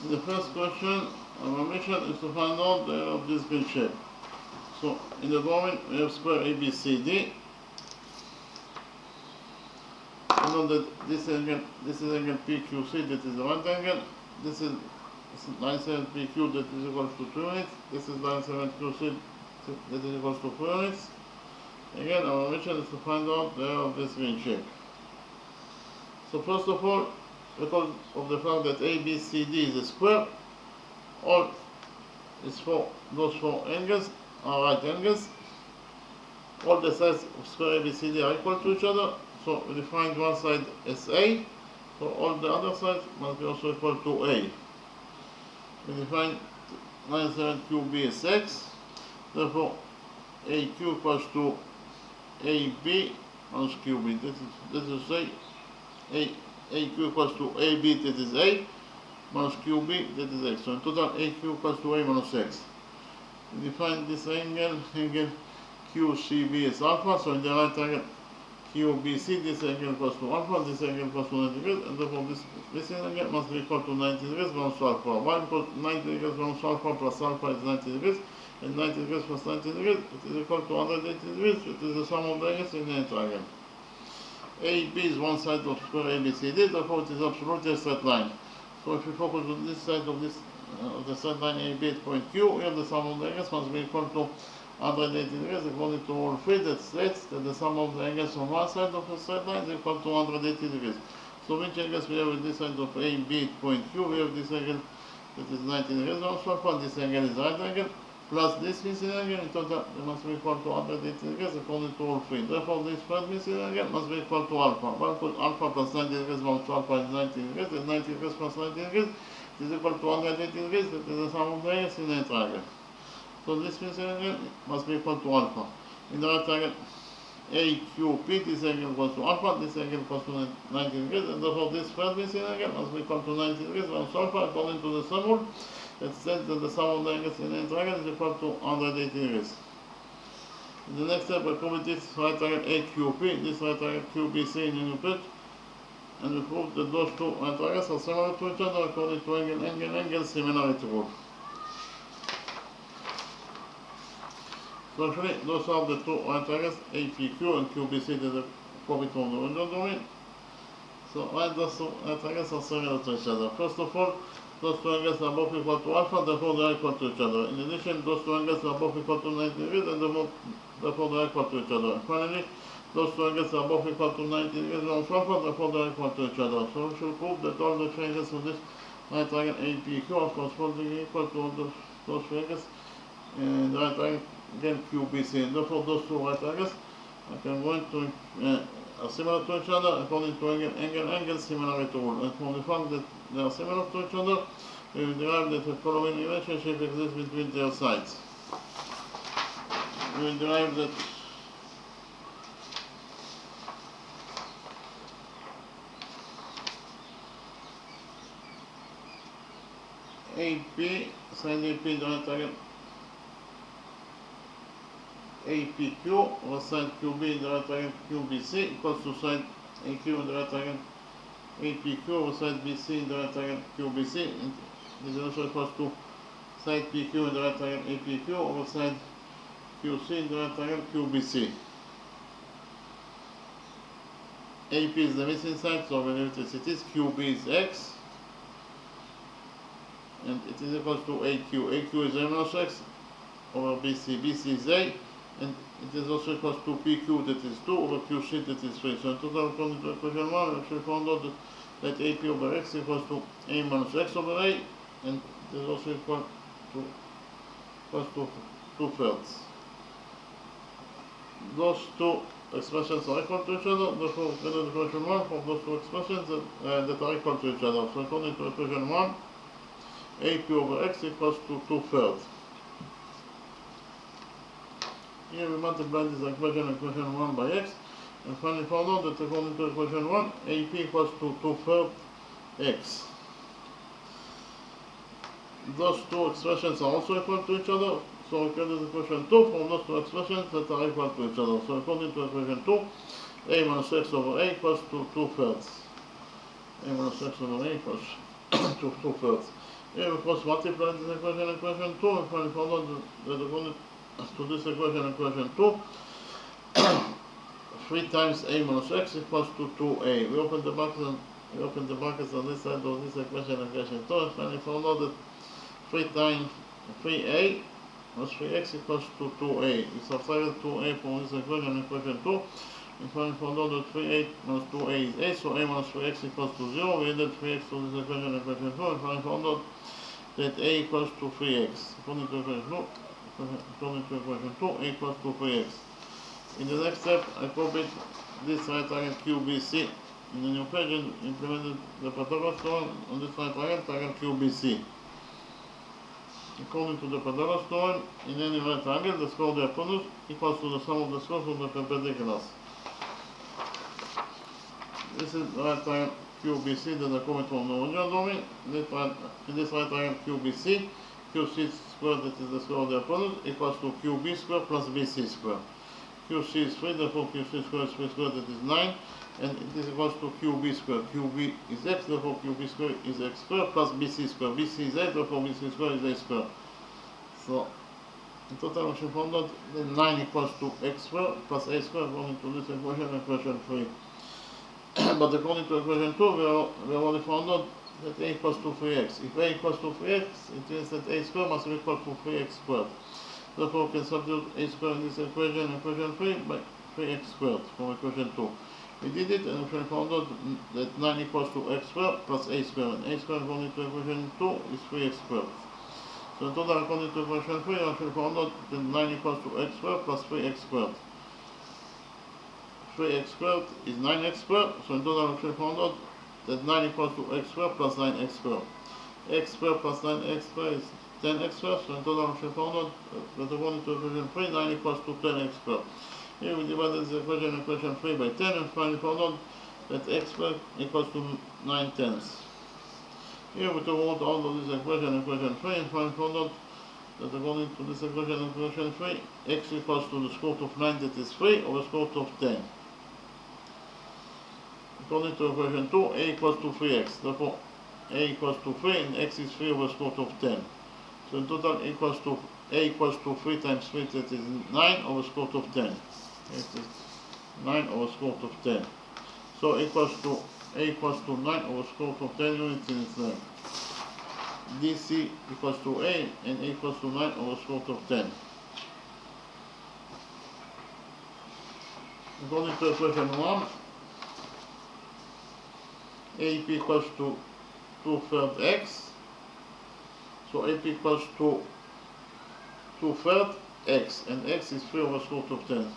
The first question, our mission is to find out the area of this green shape. So in the drawing we have square ABCD. You know that this angle PQC, that is the right angle. This is line segment PQ, that is equal to 2 units. This is line segment QC, that is equal to 4 units. Again, our mission is to find out the area of this green shape. So first of all, because of the fact that ABCD is a square, all those four angles are right angles. All the sides of square ABCD are equal to each other, so we define one side as A, so all the other sides must be also equal to A. We define 97QB as X, therefore AQ equals to AB minus QB. This is say AQ equals to AB, that is A, minus QB, that is X. So in total AQ equals to A minus X. We define this angle QCB as alpha, so in the right angle QBC, this angle equals to alpha, this angle equals to 90 degrees, and therefore this angle must be equal to 90 degrees minus alpha. Why? Because 90 degrees minus alpha plus alpha is 90 degrees, and 90 degrees plus 90 degrees, it is equal to 180 degrees, it is the sum of the angles in the triangle. AB is one side of square ABCD, therefore it is absolutely a straight line. So if we focus on this side of the straight line AB at point Q, here the sum of the angles must be equal to 180 degrees according to rule 3, that states that the sum of the angles on one side of a straight line is equal to 180 degrees. So which angles we have at this side of AB at point Q? We have this angle that is 90 degrees also, and this angle is right angle, plus this missing angle. In total they must be equal to 180 degrees according to rule 3. Therefore this first missing angle must be equal to alpha. Well, because alpha plus 90 degrees minus alpha is 90 degrees, and 90 degrees plus 90 degrees is equal to 180 degrees, that is the sum of the angles in the triangle. So this missing angle must be equal to alpha. In the right triangle AQP, this angle equals to alpha, this angle equals to 90 degrees, and therefore this first missing angle must be equal to 90 degrees minus alpha according to the sum rule that says that the sum of the angles in the triangle is equal to 180 degrees. In the next step, we prove this right triangle AQP, this right triangle QBC in unit, and we prove that those two right triangles are similar to each other according to angle similarity rule. So actually, those are the two right triangles, APQ and QBC, that are copied from the original domain. So those two right triangles are similar to each other. First of all, those two angles are both equal to alpha, therefore they are equal to each other. In addition, those two angles are both equal to 90 degrees, and therefore they are equal to each other. And finally, those two angles are both equal to 90 degrees minus alpha, therefore they are equal to each other. So we should prove that all the angles of this right triangle APQ are correspondingly equal to all those three angles in the right triangle again QBC, and therefore those two right angles are similar to each other according to angle similarity rule. And from the fact that they are similar to each other, we will derive that the following relationship exists between their sides. We will derive that AP, side AP, the right triangle APQ over side QB, the right triangle QBC, equals to side AQ in the right triangle APQ over side BC in the right triangle QBC. And this is also equals to side PQ in the right triangle APQ over side QC in the right triangle QBC. AP is the missing side, so we leave it as it is. QB is X, and it is equals to AQ. AQ is A minus X over BC. BC is A, and it is also equals to PQ, that is 2, over QC, that is 3. So in total, according to equation 1, we actually found out that AP over X equals to A minus X over A, and it is also equal to 2/3. Those two expressions are equal to each other, therefore we get equation 1 from those two expressions that are equal to each other. So according to equation 1, AP over X equals to 2/3. Here we multiply this equation 1 by X, and finally found out that according to equation 1, AP equals to 2/3 X. Those two expressions are also equal to each other, so we get equation 2 from those two expressions that are equal to each other. So according to equation 2, A minus X over A equals to 2/3. A minus X over A equals to 2/3. Here we first multiply this equation 2, and finally found out that according to this equation 2, 3 times A minus X equals to 2A. We open the brackets on this side of this equation 2, and finally found out that 3 times 3A plus 3x equals to 2a. We subtracted 2a from this equation 2. And finally found out that 3a minus 2a is 8, so a minus 3x equals to 0. We added 3x to this equation and equation 2, and finally found out that a equals to 3x. According to equation 2, a equals to 3x. In the next step, I copied this right triangle QBC in the new page and implemented the Pythagoras theorem on this right triangle QBC. According to the Pythagoras theorem, in any right triangle, the square of the hypotenuse equals to the sum of the squares of the perpendiculars. This is the right triangle QBC that I copied from the original domain. In this right triangle QBC, QC squared, that is the square of the hypotenuse, equals to QB squared plus BC squared. QC is 3, therefore QC squared is 3 squared, that is 9, and it is equals to QB squared. QB is x, therefore QB squared is x squared plus BC squared. BC is 8, therefore BC squared is 8 squared. So, in total, we should find out that 9 equals to x squared plus 8 squared according to this equation, equation 3. But according to equation 2, we already found out that a equals to 3x. If a equals to 3x, it means that a squared must be equal to 3x squared. Therefore, we can substitute a squared in this equation, equation 3, by 3x squared from equation 2. We did it, and we found out that 9 equals to x squared plus a squared. And a squared according to equation 2 is 3x squared. So in total, according to equation 3, we found out that 9 equals to x squared plus 3x squared. 3x squared is 9x squared, so in total we found out that 9 equals to x squared plus 9x squared. X squared plus 9x squared is 10x squared, so in total we found out that according to equation 3, 9 equals to 10x squared. Here we divided the equation 3 by 10 and finally found out that x squared equals to 9 tenths. Here we took out all of this equation 3, and finally found out that according to this equation 3, x equals to the square root of 9, that is 3, over the square root of 10. According to equation 2, a equals to 3x. Therefore, a equals to 3 and x is 3 over the square root of 10. So in total, a equals to 3 times 3, that is 9 over the square root of 10. It is 9 over the square root of 10. So a equals to 9 over the square root of 10 units in its length. DC equals to a, and a equals to 9 over the square root of 10. According to equation 1, AP equals to 2/3 x. So AP equals to 2/3 x, and x is 3 over the square root of 10.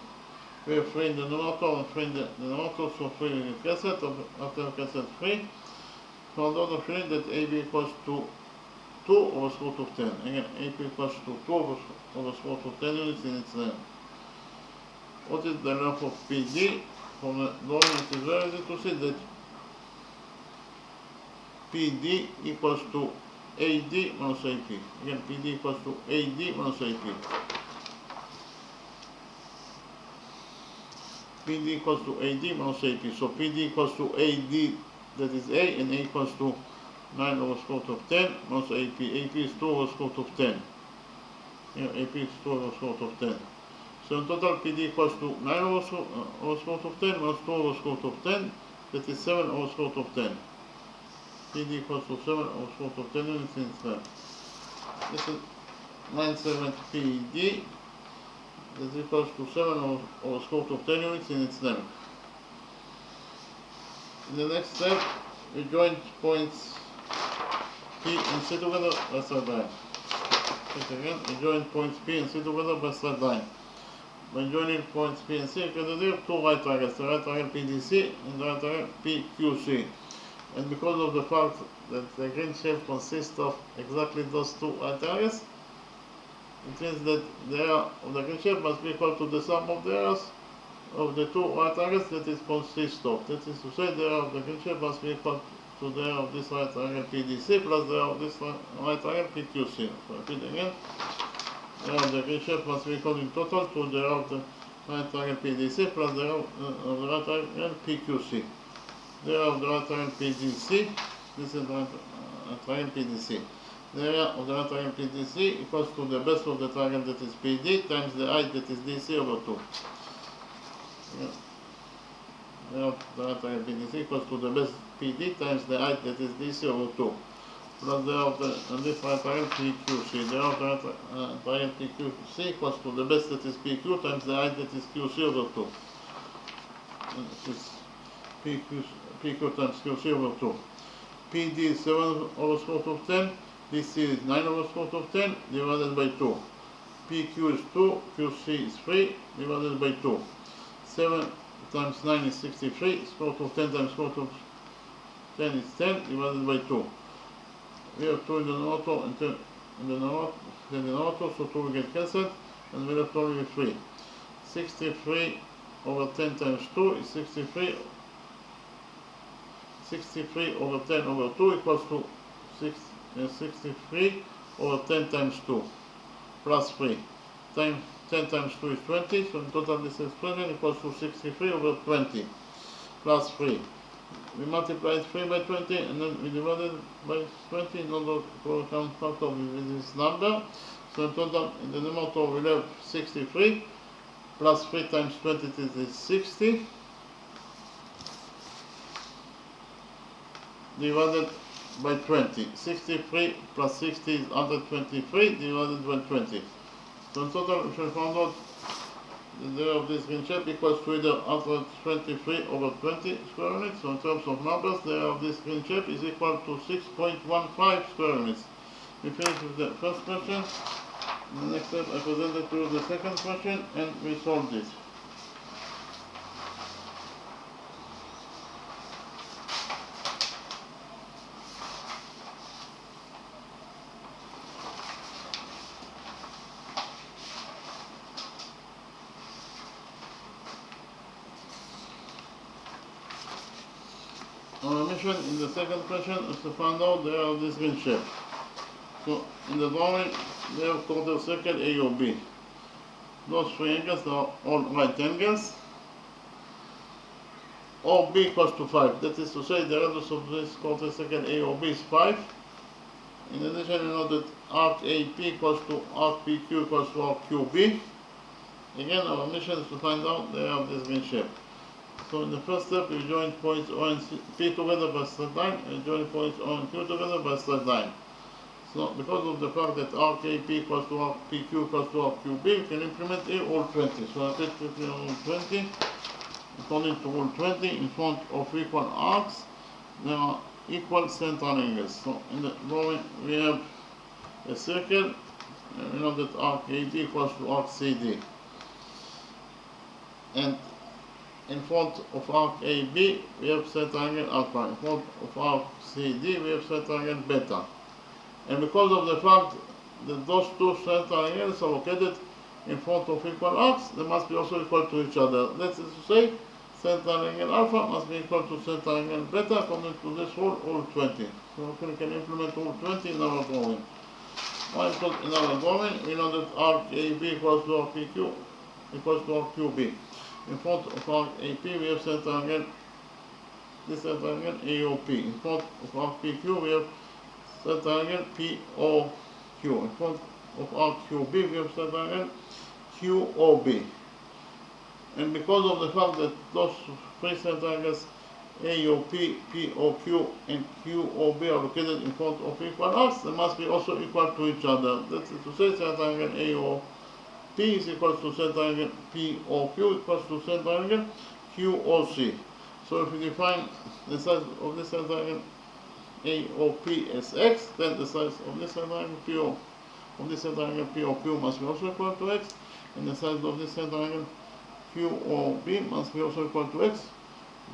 We have 3 in the numerator and 3 in the denominator, so 3 will get cancelled. After we cancel 3, found out actually that AB equals to 2 over the square root of 10. Again, AP equals to 2 over the square root of 10 units in its length. What is the length of PD? From the drawing, it is very easy to see that PD equals to AD minus AP. Again, PD equals to AD minus AP. PD equals to AD minus AP. So PD equals to AD, that is A, and A equals to 9 over the square root of 10 minus AP. AP is 2 over the square root of 10. Here, AP is 2 over the square root of 10. So in total, PD equals to 9 over the square root of 10 minus 2 over the square root of 10. That is 7 over the square root of 10. PD equals to 7 over the square root of 10 units in its length. This is 9/7 PD. That equals to 7 over the square root of 10 units in its length. In the next step, we join points P and C together by straight line. Again, we join points P and C together by straight line. By joining points P and C, you can do 2 right triangles, the right triangle PDC and the right triangle PQC. And because of the fact that the green shape consists of exactly those 2 right triangles, it means that the area of the green shape must be equal to the sum of the areas of the 2 right triangles that it consists of. That is to say, the area of the green shape must be equal to the area of this right triangle PDC plus the area of this right triangle PQC. So repeat again, the area of the green shape must be equal in total to the area of the right triangle PDC plus the area of the right triangle PQC. The area of the right triangle PDC, this is the right triangle PDC. The area of the right triangle PDC equals to the base of the triangle that is PD times the height that is DC over 2. The area of the right triangle PDC equals to the base PD times the height that is DC over 2. Plus the area of this right triangle PQC. The area of the right triangle PQC equals to the base that is PQ times the height that is QC over 2. and this is PQ times QC over 2. PD is 7 over square root of 10, DC is 9 over square root of 10 divided by 2. PQ is 2, QC is 3 divided by 2. 7 times 9 is 63, square root of 10 times square root of 10 is 10 divided by 2. We have 2 in the denominator and 10 in the denominator, so 2 will get cancelled, and we left only 3. 63 over 10 times 2 is 63. 63 over 10 over 2 equals to 63 over 10 times 2 plus 3. 10 times 2 is 20, so in total this expression equals to 63 over 20 plus 3. We multiplied 3 by 20 and then we divided by 20 in order to account factor with this number. So in total in the numerator we have 63 plus 3 times 20 is 60 divided by 20. 63 plus 60 is 123 divided by 20. So in total we should find out the area of this green shape equals to either 123 over 20 square units. So in terms of numbers, the area of this green shape is equal to 6.15 square units. We finish with the first question. In the next step I presented to you the second question and we solved it. Our mission in the second question is to find out the area of this green shape. So in the drawing we have quarter circle AOB. Those three angles are all right angles. OB equals to 5. That is to say the radius of this quarter circle AOB is 5. In addition, you know that arc AP equals to arc PQ equals to arc QB. Again, our mission is to find out the area of this green shape. So in the first step, we join points O and P together by straight line, and join points O and Q together by straight line. So because of the fact that arc AP equals to arc PQ equals to arc QB, we can implement A rule 20. So I take quickly rule 20. According to rule 20, in front of equal arcs, there are equal central angles. So in the drawing, we have a circle, and we know that arc AB equals to arc CD. And in front of arc AB, we have center angle alpha. In front of arc CD, we have center angle beta. And because of the fact that those two center angles are located in front of equal arcs, they must be also equal to each other. That is to say, center angle alpha must be equal to center angle beta according to this rule, rule 20. So we can implement rule 20 in our drawing. Why? Because in our drawing, we know that arc AB equals to arc PQ equals to arc QB. In front of arc AP, we have center angle, this center angle AOP. In front of arc PQ, we have center angle POQ. In front of arc QB, we have center angle QOB. And because of the fact that those three center angles AOP, POQ, and QOB are located in front of equal arcs, they must be also equal to each other. That is to say, center angle AOP is equals to center angle POQ equals to center angle QOC. So if we define the size of this center angle AOP as x, then the size of this center angle POQ must be also equal to x, and the size of this center angle QOB must be also equal to x,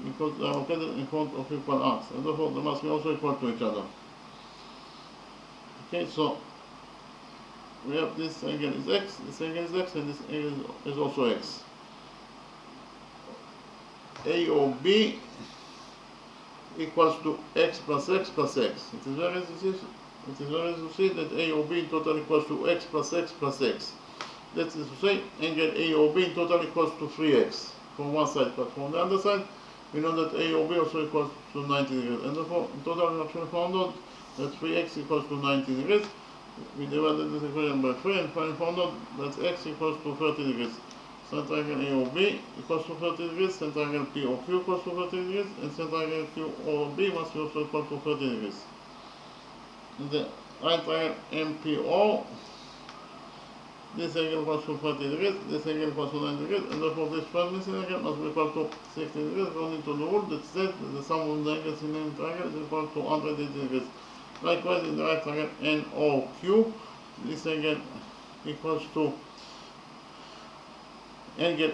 because they are located in front of equal arcs, and therefore they must be also equal to each other. Okay, so we have this angle is x, this angle is x, and this angle is also x. AOB equals to x plus x plus x. It is very easy to see that AOB in total equals to x plus x plus x. That is to say, angle AOB in total equals to 3x from one side, but from the other side, we know that AOB also equals to 90 degrees. And therefore, in total, we actually found out that 3x equals to 90 degrees. We divided this equation by 3 and finally found out that x equals to 30 degrees. Center angle AOB equals to 30 degrees, center angle POQ equals to 30 degrees, and center angle QOB must be also equal to 30 degrees. In the right triangle MPO, this angle equals to 30 degrees, this angle equals to 90 degrees, and therefore this first missing angle must be equal to 60 degrees according to the rule that says that the sum of the angles in any triangle is equal to 180 degrees. Likewise, in the right triangle NOQ, this angle equals to angle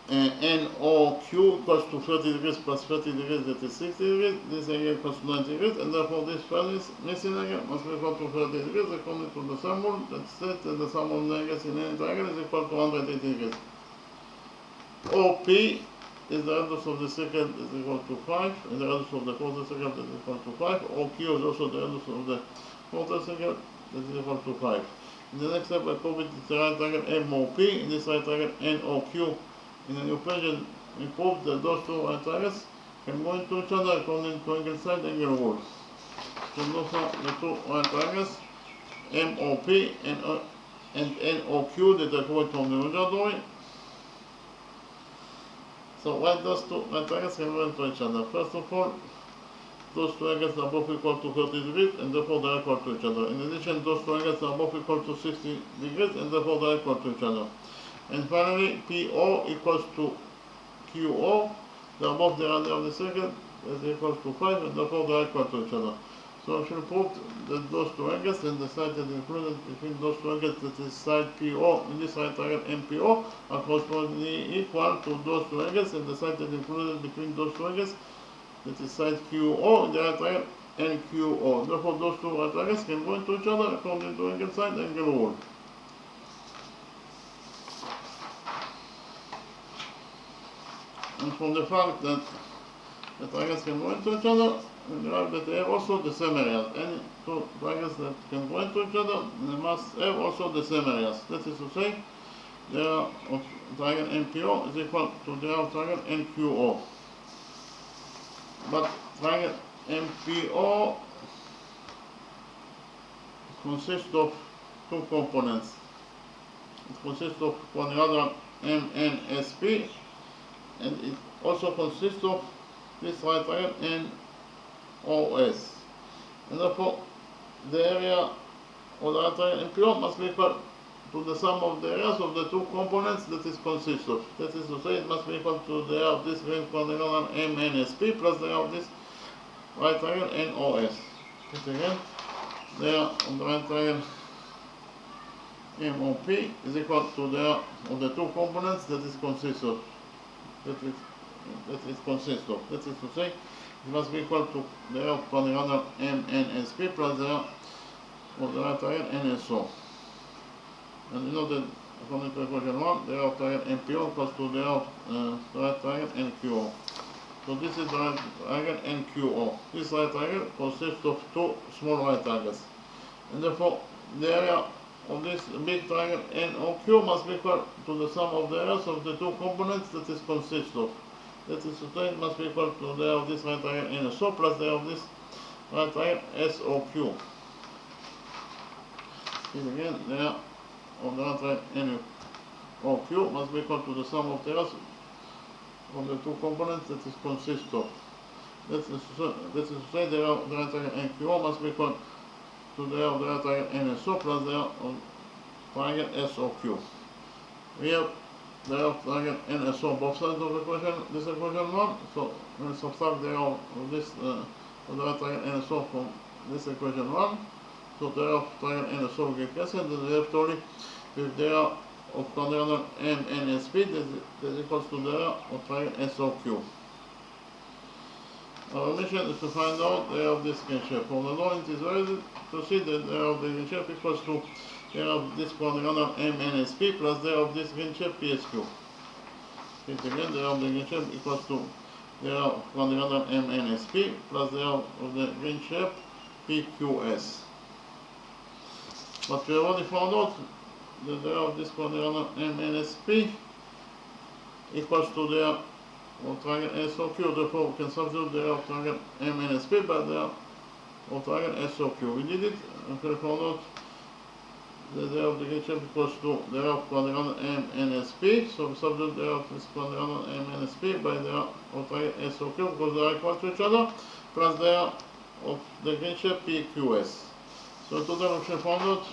NOQ equals to 30 degrees plus 30 degrees, that is 60 degrees. This angle equals to 90 degrees, and therefore this first missing angle must be equal to 30 degrees according to the sum rule that says that the sum of the angles in any triangle is equal to 180 degrees. OP is the radius of the circle is equal to 5, and the radius of the quarter circle is equal to 5. OQ is also the radius of the quarter circle that is equal to 5. In the next step, I prove it the right triangle MOP, in this right triangle NOQ. In the equation, we prove that those two right triangles can go into each other according to angle side angle rule. So those are the two right triangles, MOP and NOQ, that are quoted from the original drawing. So why those two right triangles can go into each other? First of all, those two angles are both equal to 30 degrees, and therefore they are equal to each other. In addition, those two angles are both equal to 60 degrees, and therefore they are equal to each other. And finally, PO equals to QO. They are both the area of the circle is equal to 5, and therefore they are equal to each other. So I should prove that those two angles and the side that is included between those two angles, that is side PO in this right triangle MPO, are correspondingly equal to those two angles and the side that is included between those two angles, that is side QO in the right triangle NQO. Therefore, those two right triangles can go into each other according to angle side angle rule. And from the fact that the triangles can go into each other, we derive that they have also the same areas. Any two triangles that can go into each other, they must have also the same areas. That is to say, the area of triangle NPO is equal to the area of triangle NQO. But triangle MPO consists of two components. It consists of quadrilateral MNSP, and it also consists of this right triangle NOS. And therefore, the area of the right triangle NPO must be equal to the sum of the areas of the two components that it consists of. That is to say, it must be equal to the area of this green quadrilateral MNSP plus the area of this right triangle NOS. It again, the area of the right triangle MOP is equal to the area of the two components that it consists of. That it consists of. That is to say, it must be equal to the area of quadrilateral MNSP plus the area of the right triangle NSO. And you know that according to equation 1, the area of triangle NPO equals to the area of the right triangle NQO. So this is the right triangle NQO. This right triangle consists of two small right triangles. And therefore, the area of this big triangle NOQ must be equal to the sum of the areas of the two components that it consists of. That is to say, it must be equal to the area of this right triangle NSO plus the area of this right triangle SOQ. Here again, the area of the right triangle NOQ must be equal to the sum of the areas of the two components that it consists of. That is to say, the area of the right triangle NQO must be equal to the area of the right triangle NSO plus the area of triangle SOQ. We have the area of triangle NSO both sides of the equation, this equation 1, so we subtract the area of this of the right triangle NSO from this equation 1. So the area of triangle NSO will get cancelled, and we have to only with the area of quadrilateral MNSP that equals to the area of triangle SOQ. Our mission is to find out the area of this green shape. From the law, it is very easy to see that the area of the green shape equals to the area of this quadrilateral MNSP plus the area of this green shape PSQ. It again, the area of the green shape equals to the area of quadrilateral MNSP plus the area of the green shape PQS. But we have already found out that the area of this quadrilateral MNSP equals to the area of triangle SOQ. Therefore, we can substitute the area of triangle MNSP by the area of triangle SOQ. We did it, and we found out that the area of the green shape equals to the area of quadrilateral MNSP. So we substitute the area of this quadrilateral MNSP by the area of triangle SOQ because they are equal to each other, plus the area of the green shape PQS. So in total, we should find out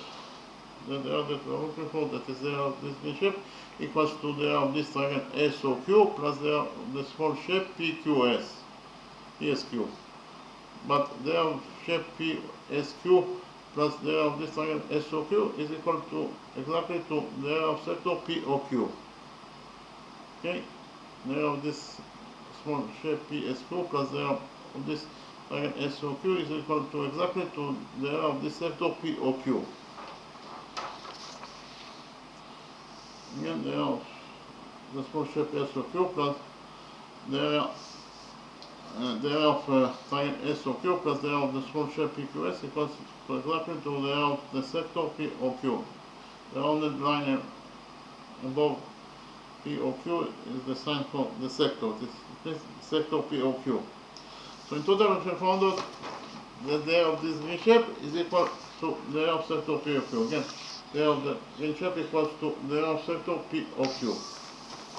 the area that we are looking for, that is the area of this green shape, equals to the area of this triangle SOQ plus the area of the small shape PSQ. But the area of shape PSQ plus the area of this triangle SOQ is equal to exactly to the area of sector POQ. Okay, the area of this small shape PSQ plus the area of this triangle SOQ is equal to exactly to the area of this sector POQ. Again, the area of the small shape SOQ plus the area of triangle SOQ plus the area of the small shape PQS equals to exactly to the area of the sector POQ. The rounded line above POQ is the sign for the sector. This is sector POQ. So in total, we found out that the area of this green shape is equal to the area of sector POQ. Again, the area of the green shape equals to the area of sector POQ.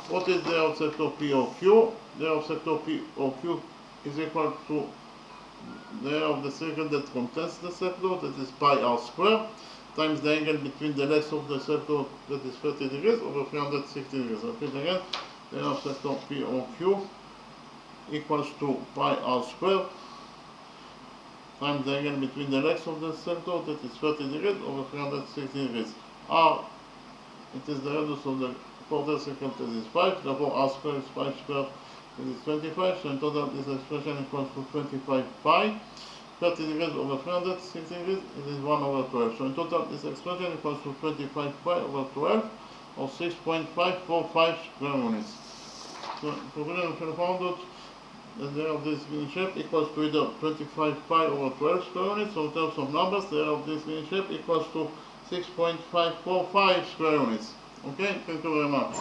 What is the area of sector POQ? The area of sector POQ is equal to the area of the circle that contains the sector, that is pi r square, times the angle between the legs of the circle, that is 30 degrees over 360 degrees. Repeat again, the area of sector POQ equals to pi r square times the angle between the legs of the circle, that is 30 degrees over 360 degrees. R, it is the radius of the quarter circle, that is 5, therefore r square is 5 square, that is 25, so in total this expression equals to 25 pi. 30 degrees over 360 degrees, it is 1 over 12. So in total this expression equals to 25 pi over 12, or 6.545 square units. So in conclusion, we found out that the area of this green shape equals to either 25 pi over 12 square units, so in terms of numbers, the area of this green shape equals to 6.545 square units. Okay, thank you very much.